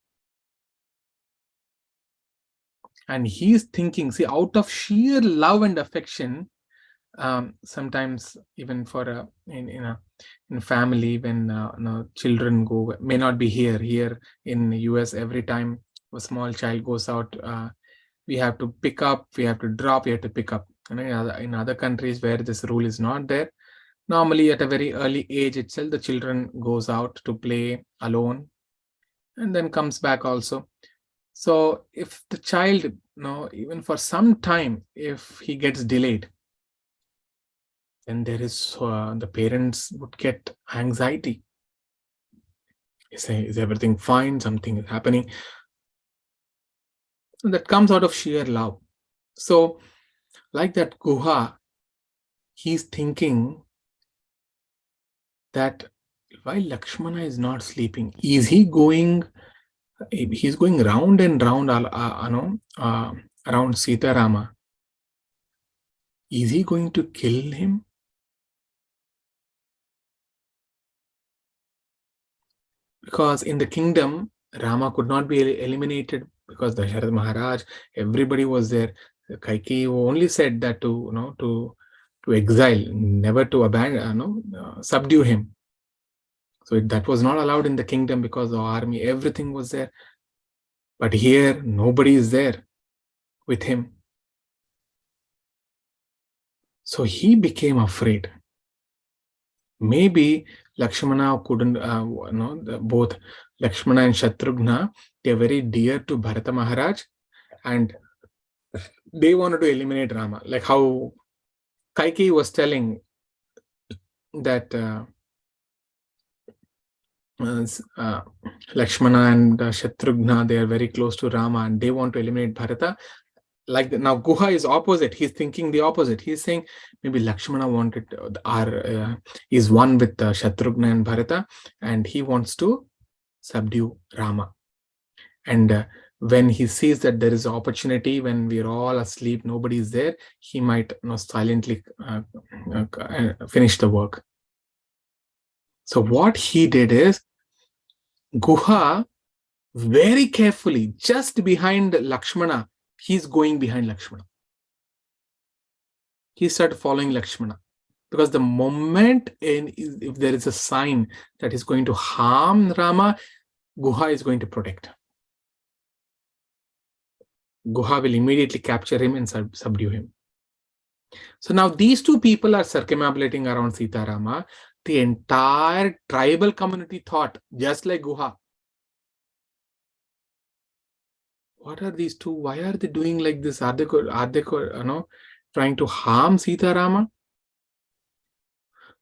And he is thinking, see, out of sheer love and affection, sometimes even for in family, when children go, may not be here in the US, every time a small child goes out, we have to pick up, we have to drop, we have to pick up. And in other countries where this rule is not there, normally at a very early age itself, the children goes out to play alone and then comes back also. So if the child, even for some time, if he gets delayed, then there is the parents would get anxiety. They say, is everything fine? Something is happening. So that comes out of sheer love. So like that Guha, he's thinking that why Lakshmana is not sleeping? Is he going? He's going round and round, around Sita Rama. Is he going to kill him? Because in the kingdom, Rama could not be eliminated because the Harad Maharaj, everybody was there. Kaikeyi only said that to exile, never to abandon, subdue him. So that was not allowed in the kingdom because the army, everything was there. But here, nobody is there with him. So he became afraid. Maybe Lakshmana couldn't, both Lakshmana and Shatrughna, they are very dear to Bharata Maharaj, and they wanted to eliminate Rama. Like how Kaikeyi was telling that Lakshmana and Shatrughna, they are very close to Rama and they want to eliminate Bharata. Like now Guha is opposite. He's thinking the opposite. He's saying maybe Lakshmana wanted is one with Shatrughna and Bharata, and he wants to subdue Rama. And when he sees that there is an opportunity, when we're all asleep, nobody is there, he might silently finish the work. So what he did is, Guha very carefully, just behind Lakshmana, he's going behind Lakshmana. He started following Lakshmana. Because the moment if there is a sign that is going to harm Rama, Guha is going to protect. Guha will immediately capture him and subdue him. So now these two people are circumambulating around Sita Rama. The entire tribal community thought, just like Guha, what are these two? Why are they doing like this? Are they trying to harm Sita Rama?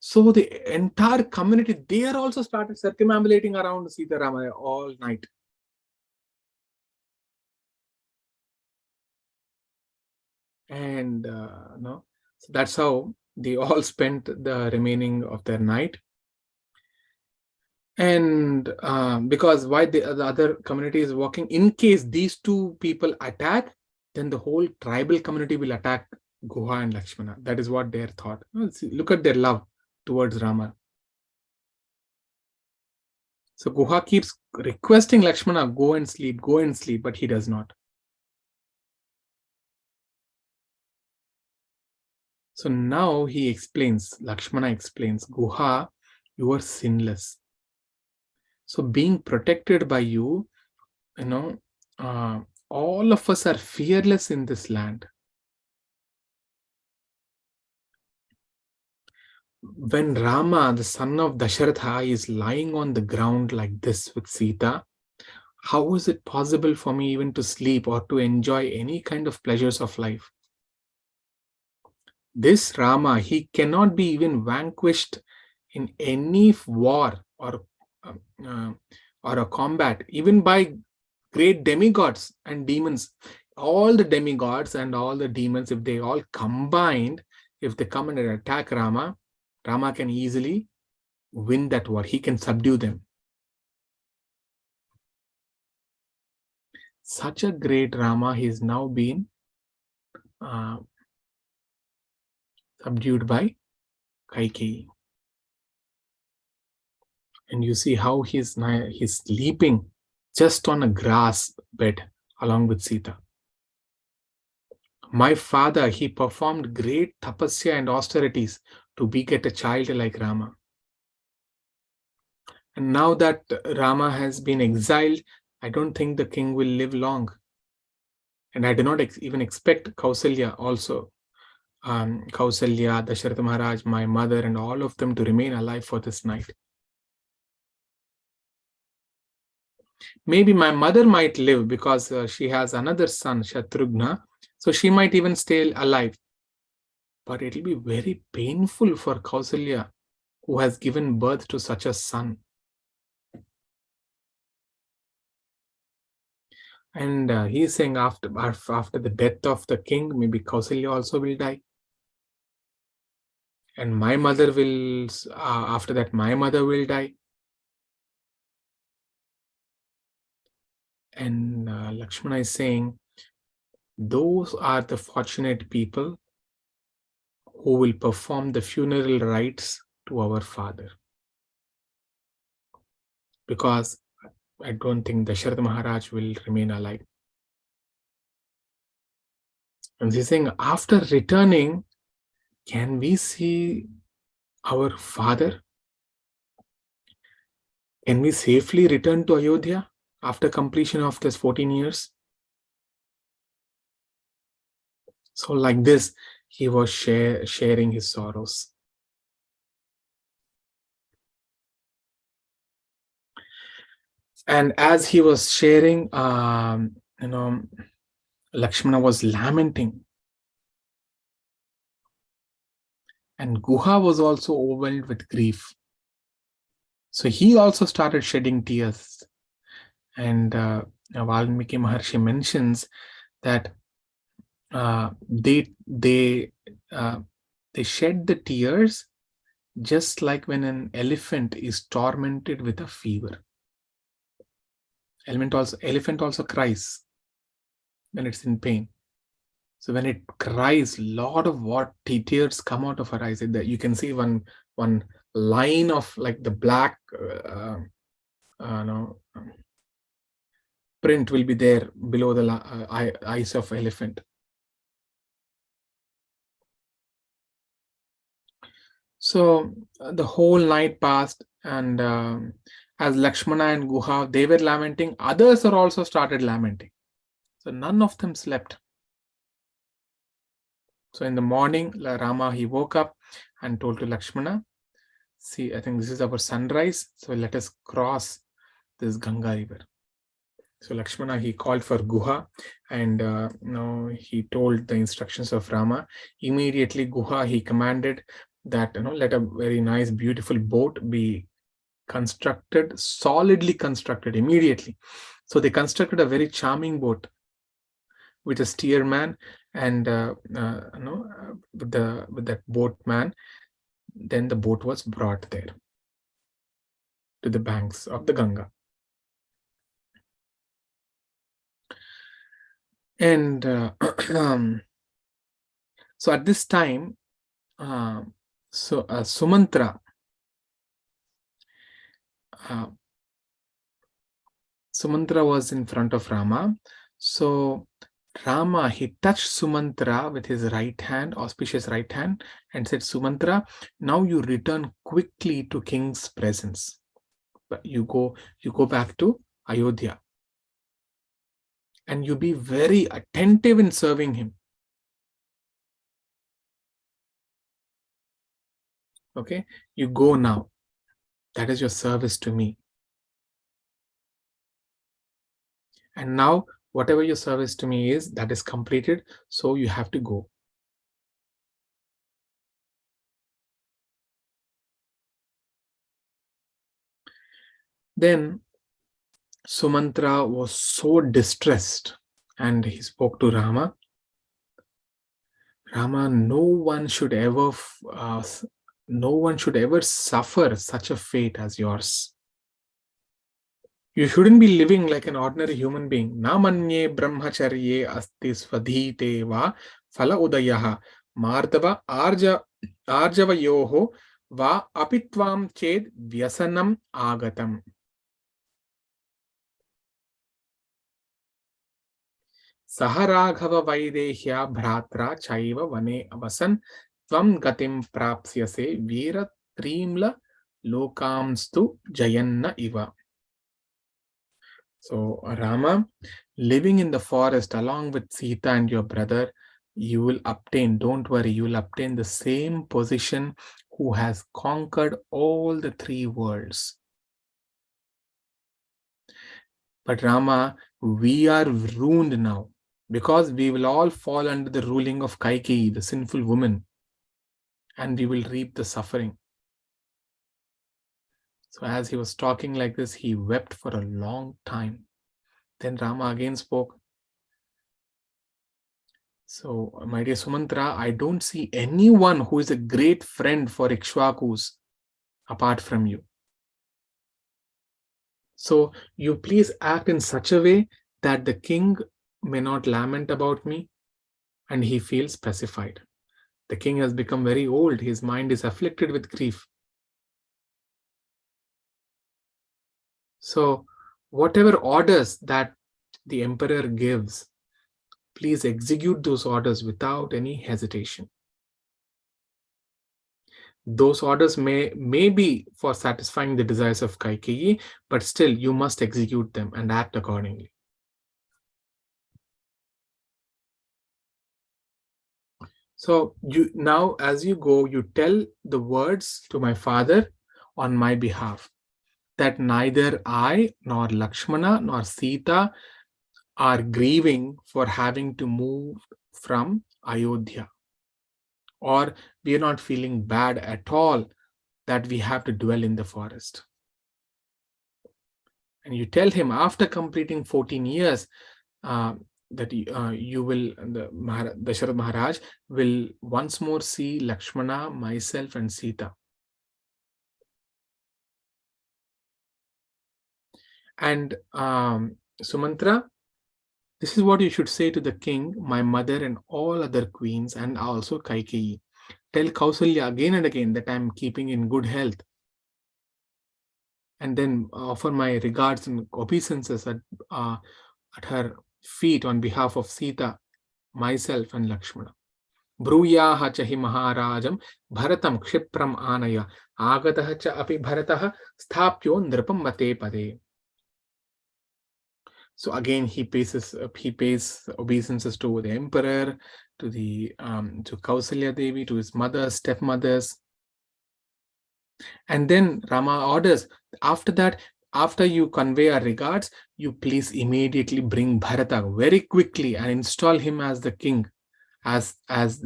So the entire community, they are also started circumambulating around Sita Rama all night. And so that's how they all spent the remaining of their night. And because why the other community is working, in case these two people attack, then the whole tribal community will attack Guha and Lakshmana. That is what their thought. Look at their love towards Rama. So Guha keeps requesting Lakshmana, go and sleep, but he does not. So now Lakshmana explains, Guha, you are sinless. So being protected by you, all of us are fearless in this land. When Rama, the son of Dasharatha, is lying on the ground like this with Sita, how is it possible for me even to sleep or to enjoy any kind of pleasures of life? This Rama, he cannot be even vanquished in any war uh, uh, or a combat, even by great demigods and demons. All the demigods and all the demons, if they all combined, if they come and attack Rama, Rama can easily win that war. He can subdue them. Such a great Rama, he is now been subdued by Kaikeyi. And you see how he's sleeping just on a grass bed along with Sita. My father, he performed great tapasya and austerities to beget a child like Rama. And now that Rama has been exiled, I don't think the king will live long. And I do not even expect Kausalya also. Kausalya, Dasharatha Maharaj, my mother, and all of them to remain alive for this night. Maybe my mother might live because she has another son, Shatrughna, so she might even stay alive. But it will be very painful for Kausalya, who has given birth to such a son. And he is saying after the death of the king, maybe Kausalya also will die. And my mother will, after that, my mother will die. And Lakshmana is saying, those are the fortunate people who will perform the funeral rites to our father. Because I don't think Dasharatha Maharaj will remain alive. And he's saying, after returning, can we see our father? Can we safely return to Ayodhya after completion of this 14 years? So like this, he was sharing his sorrows. And as he was sharing, Lakshmana was lamenting. And Guha was also overwhelmed with grief. So he also started shedding tears. And Valmiki Maharshi mentions that they shed the tears just like when an elephant is tormented with a fever. Elephant also cries when it's in pain. So when it cries, lot of tears come out of her eyes. You can see one line of like the black print will be there below the eyes of elephant. So the whole night passed, and as Lakshmana and Guha, they were lamenting, others are also started lamenting. So none of them slept. So in the morning, Rama, he woke up and told to Lakshmana, see, I think this is our sunrise, so let us cross this Ganga river. So Lakshmana, he called for Guha, and he told the instructions of Rama. Immediately, Guha, he commanded that let a very nice, beautiful boat be constructed, solidly constructed immediately. So they constructed a very charming boat with a steerman, and with that boatman. Then the boat was brought there to the banks of the Ganga. And So at this time, Sumantra, Sumantra was in front of Rama. So Rama, he touched Sumantra with his right hand, auspicious right hand, and said, Sumantra, now you return quickly to king's presence. But you go back to Ayodhya. And you be very attentive in serving him. Okay? You go now. That is your service to me. And now, whatever your service to me is, that is completed. So you have to go. Then Sumantra was so distressed and he spoke to Rama. Rama, no one should ever suffer such a fate as yours. You shouldn't be living like an ordinary human being. Na manye brahmacharye asti swadhite va phala udayaha mardava arjavayoho va apitvam ched vyasanam agatam. Saharaghava vaidehya bhratra chaiva vane avasan tvam gatim prapsyase veera trimla lokamstu jayanna iva. So Rama, living in the forest along with Sita and your brother, you will obtain, don't worry, you will obtain the same position who has conquered all the three worlds. But Rama, we are ruined now because we will all fall under the ruling of Kaikeyi, the sinful woman, and we will reap the suffering. So as he was talking like this, he wept for a long time. Then Rama again spoke. So, my dear Sumantra, I don't see anyone who is a great friend for Ikshvakus apart from you. So, you please act in such a way that the king may not lament about me and he feels pacified. The king has become very old. His mind is afflicted with grief. So, whatever orders that the emperor gives, please execute those orders without any hesitation. Those orders may be for satisfying the desires of Kaikeyi, but still you must execute them and act accordingly. So you now, as you go, you tell the words to my father on my behalf, that neither I nor Lakshmana nor Sita are grieving for having to move from Ayodhya, or we are not feeling bad at all that we have to dwell in the forest. And you tell him after completing 14 years that you will, Dasharatha Maharaj will once more see Lakshmana, myself and Sita. And Sumantra, this is what you should say to the king, my mother and all other queens, and also Kaikeyi. Tell Kausalya again and again that I am keeping in good health. And then offer my regards and obeisances at her feet on behalf of Sita, myself and Lakshmana. Bhrooyaha chahi maharajam bharatam kshipram anaya agataha cha api bharataha sthapyo nripam mate pade. So again, he pays obeisances to the emperor, to Kausalya Devi, to his mother, stepmothers. And then Rama orders, after that, after you convey our regards, you please immediately bring Bharata very quickly and install him as the king, as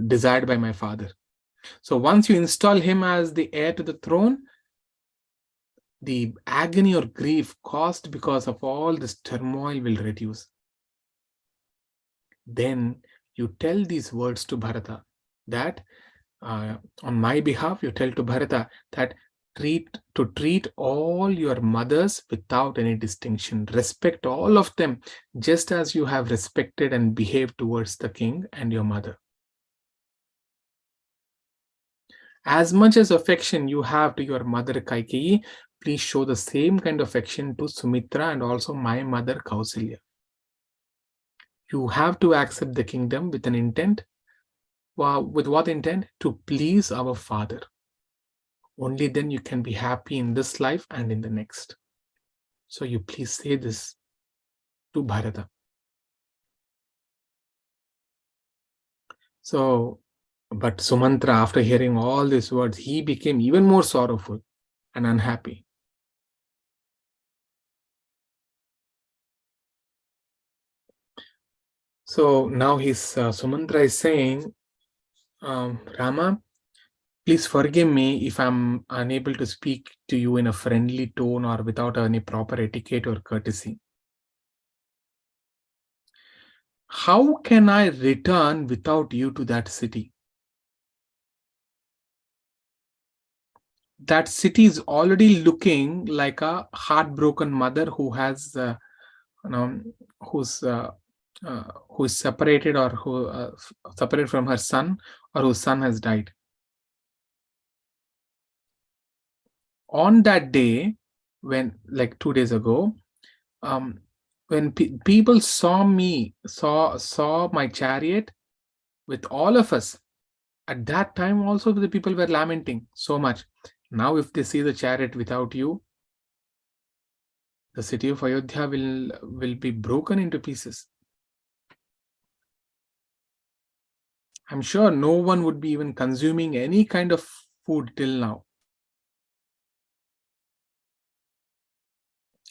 desired by my father. So once you install him as the heir to the throne, the agony or grief caused because of all this turmoil will reduce. Then you tell these words to Bharata, that on my behalf, you tell to Bharata that treat all your mothers without any distinction. Respect all of them just as you have respected and behaved towards the king and your mother. As much as affection you have to your mother Kaikeyi, please show the same kind of affection to Sumitra and also my mother Kausalya. You have to accept the kingdom with an intent. With what intent? To please our father. Only then you can be happy in this life and in the next. So you please say this to Bharata. So, but Sumantra, after hearing all these words, he became even more sorrowful and unhappy. So now Sumantra is saying, Rama, please forgive me if I'm unable to speak to you in a friendly tone or without any proper etiquette or courtesy. How can I return without you to that city? That city is already looking like a heartbroken mother who has, you know, who's who is separated or who separated from her son, or whose son has died. On that day, when like 2 days ago, when people saw my chariot with all of us, at that time also the people were lamenting so much. Now if they see the chariot without you, the city of Ayodhya will be broken into pieces. I'm sure no one would be even consuming any kind of food till now.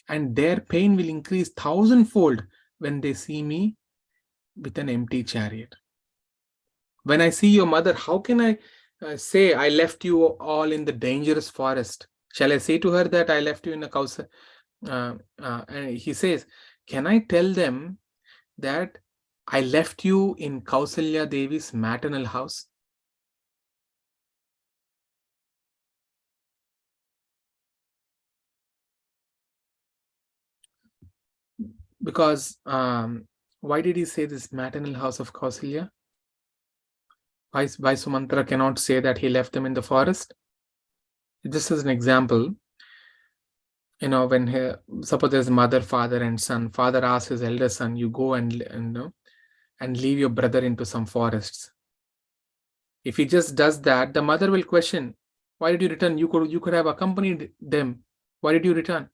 And their pain will increase thousandfold when they see me with an empty chariot. When I see your mother, how can I say I left you all in the dangerous forest? Shall I say to her that I left you in a Kausa? And he says, can I tell them that I left you in Kausalya Devi's maternal house? Because why did he say this maternal house of Kausalya? Why Sumantra cannot say that he left them in the forest? This is an example. When suppose there's mother, father, and son. Father asks his elder son, "You go and leave your brother into some forests." If he just does that, the mother will question, "Why did you return? You could have accompanied them. Why did you return?"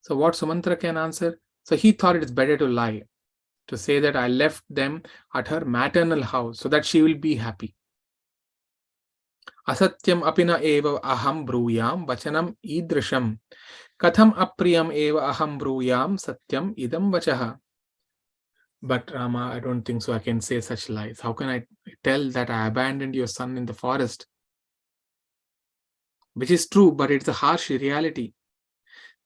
So what Sumantra can answer? So he thought it is better to lie, to say that I left them at her maternal house so that she will be happy. Asatyam apina eva aham bruyam vachanam idrisham. Katham apriyam eva aham bruyam satyam idam vachaha. But Rama, I don't think so. I can say such lies. How can I tell that I abandoned your son in the forest? Which is true, but it's a harsh reality.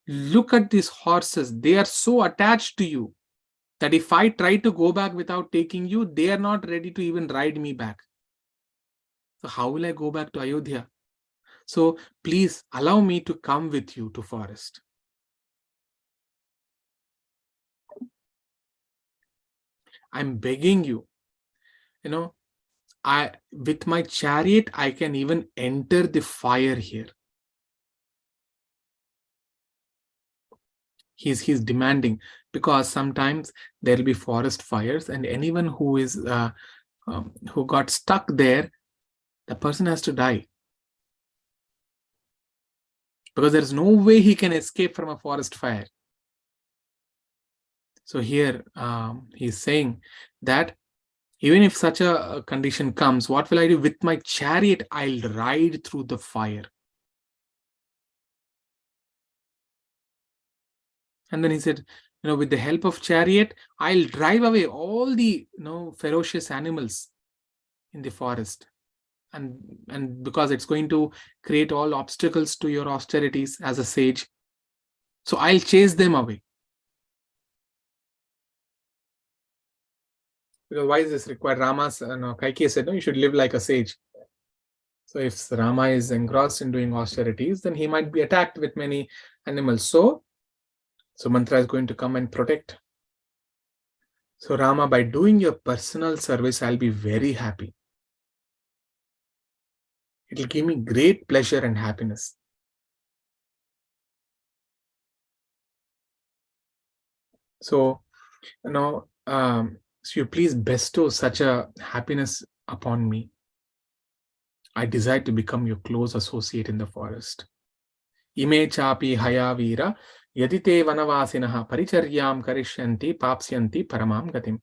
Look at these horses. They are so attached to you that if I try to go back without taking you, they are not ready to even ride me back. So how will I go back to Ayodhya? So please allow me to come with you to forest. I'm begging you. With my chariot, I can even enter the fire here. He's demanding, because sometimes there will be forest fires, and anyone who got stuck there, the person has to die, because there's no way he can escape from a forest fire. So here he's saying that even if such a condition comes, what will I do? With my chariot, I'll ride through the fire. And then he said, with the help of chariot, I'll drive away all the ferocious animals in the forest. And because it's going to create all obstacles to your austerities as a sage, so I'll chase them away. Because why is this required? Kaikeyi said, no, you should live like a sage. So if Rama is engrossed in doing austerities, then he might be attacked with many animals. So Sumantra is going to come and protect. So Rama, by doing your personal service, I'll be very happy. It will give me great pleasure and happiness. So, so you please bestow such a happiness upon me. I desire to become your close associate in the forest. Ime chapi hayavira yadite vanavasinaha paricharyam karishyanti papsyanti paramam gatim.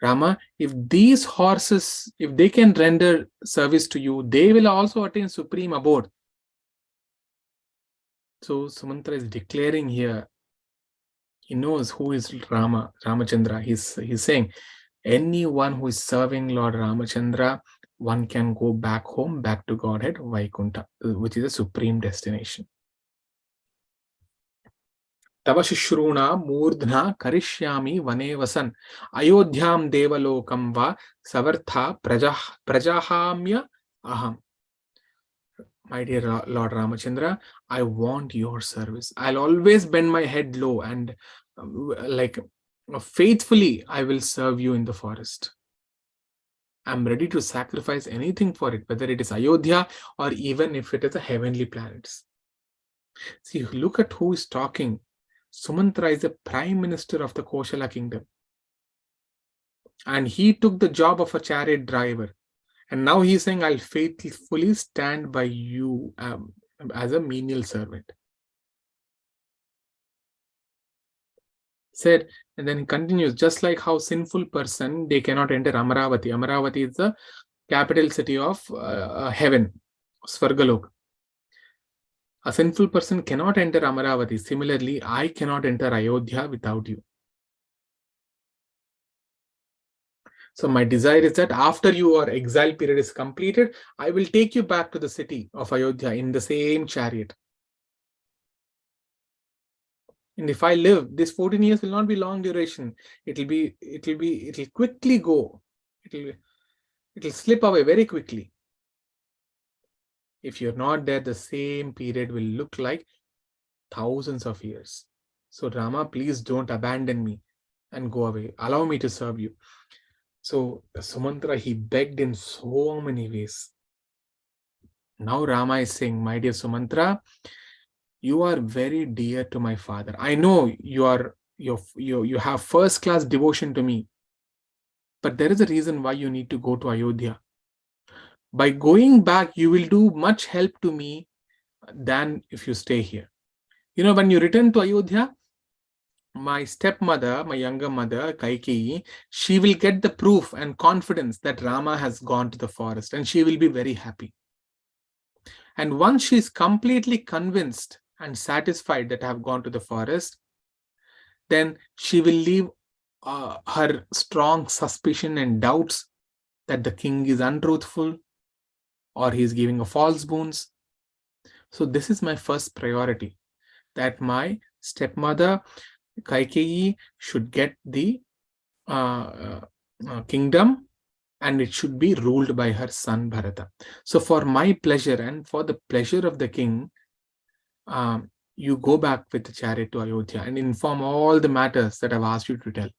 Rama, if these horses, if they can render service to you, they will also attain supreme abode. So Sumantra is declaring here, he knows who is Ramachandra. He's saying, anyone who is serving Lord Ramachandra, one can go back home, back to Godhead, Vaikunta, which is a supreme destination. Tava Shishruna Murdhna Karishyami Vane Vasan Ayodhyam Devalokam Va Savartha Prajahamya Aham. My dear Lord Ramachandra, I want your service. I'll always bend my head low and faithfully I will serve you in the forest. I'm ready to sacrifice anything for it, whether it is Ayodhya or even if it is a heavenly planets. See, look at who is talking. Sumantra is the prime minister of the Koshala kingdom. And he took the job of a chariot driver. And now he's saying, I'll faithfully stand by you as a menial servant. Said, and then he continues, just like how sinful person, they cannot enter Amaravati. Amaravati is the capital city of heaven, Svargalok. A sinful person cannot enter Amaravati. Similarly, I cannot enter Ayodhya without you. So my desire is that after your exile period is completed, I will take you back to the city of Ayodhya in the same chariot. And if I live, this 14 years will not be long duration. It'll quickly go. It'll slip away very quickly. If you're not there, the same period will look like thousands of years. So Rama, please don't abandon me and go away. Allow me to serve you. So Sumantra, he begged in so many ways. Now Rama is saying, my dear Sumantra, you are very dear to my father. I know you have first class devotion to me. But there is a reason why you need to go to Ayodhya. By going back, you will do much help to me than if you stay here. When you return to Ayodhya, my stepmother, my younger mother, Kaikeyi, she will get the proof and confidence that Rama has gone to the forest, and she will be very happy. And once she is completely convinced and satisfied that I have gone to the forest, then she will leave her strong suspicion and doubts that the king is untruthful or he is giving a false boons. So this is my first priority, that my stepmother Kaikeyi should get the kingdom, and it should be ruled by her son Bharata. So for my pleasure and for the pleasure of the king, you go back with the chariot to Ayodhya and inform all the matters that I've asked you to tell.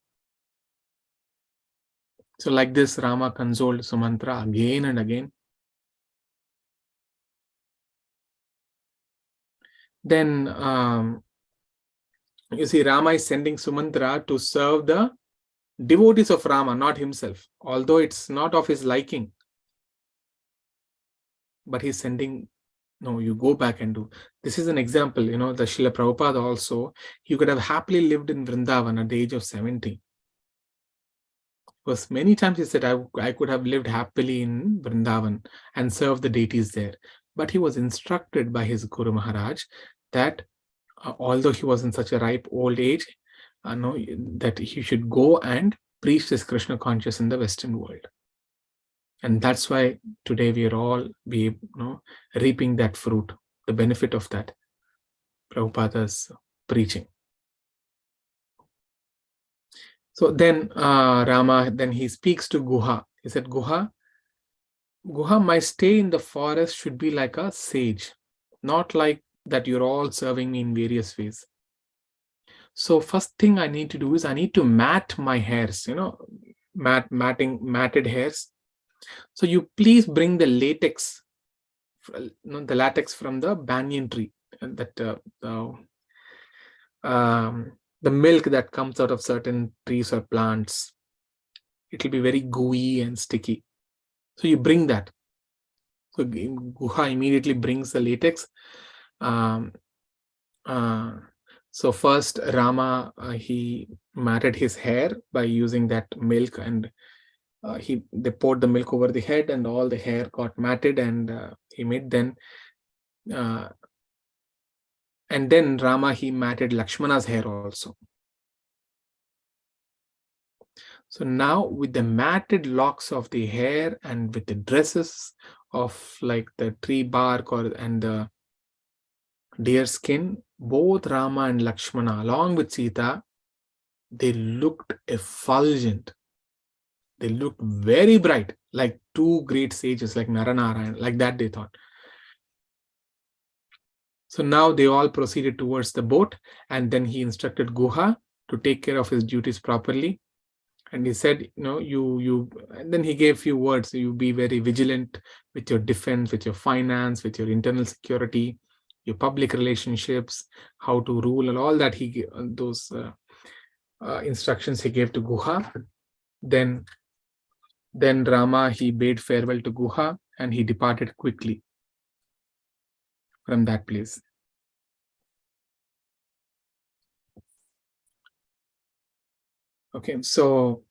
So like this, Rama consoled Sumantra again and again. Then you see, Rama is sending Sumantra to serve the devotees of Rama, not himself, although it's not of his liking. But he's sending, no, you go back and do. This is an example, the Srila Prabhupada also, he could have happily lived in Vrindavan at the age of 70. Because many times he said, I could have lived happily in Vrindavan and served the deities there. But he was instructed by his Guru Maharaj that although he was in such a ripe old age, that he should go and preach this Krishna consciousness in the Western world. And that's why today we are all reaping that fruit, the benefit of that Prabhupada's preaching. So then Rama, then he speaks to Guha. He said, Guha, my stay in the forest should be like a sage, not like that you're all serving me in various ways. So first thing I need to do is I need to mat my hairs, matted hairs. So you please bring the latex, the latex from the banyan tree, and that the milk that comes out of certain trees or plants. It will be very gooey and sticky. So you bring that. So Guha immediately brings the latex. Um, so first Rama, he matted his hair by using that milk, and they poured the milk over the head, and all the hair got matted, and he made then and then Rama, he matted Lakshmana's hair also. So now with the matted locks of the hair and with the dresses of like the tree bark and the deer skin, both Rama and Lakshmana along with Sita, they looked effulgent. They looked very bright, like two great sages, like Naranarayan, like that they thought. So now they all proceeded towards the boat, and then he instructed Guha to take care of his duties properly. And he said, and then he gave few words. You be very vigilant with your defense, with your finance, with your internal security, your public relationships, how to rule, and all that those instructions he gave to Guha. Then Rama, he bade farewell to Guha, and he departed quickly from that place. Okay, so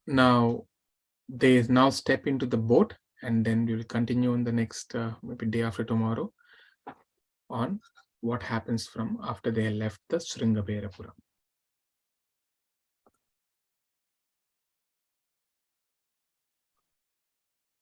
now they now step into the boat, and then we will continue in the next maybe day after tomorrow on what happens from after they left the Sringaberapura.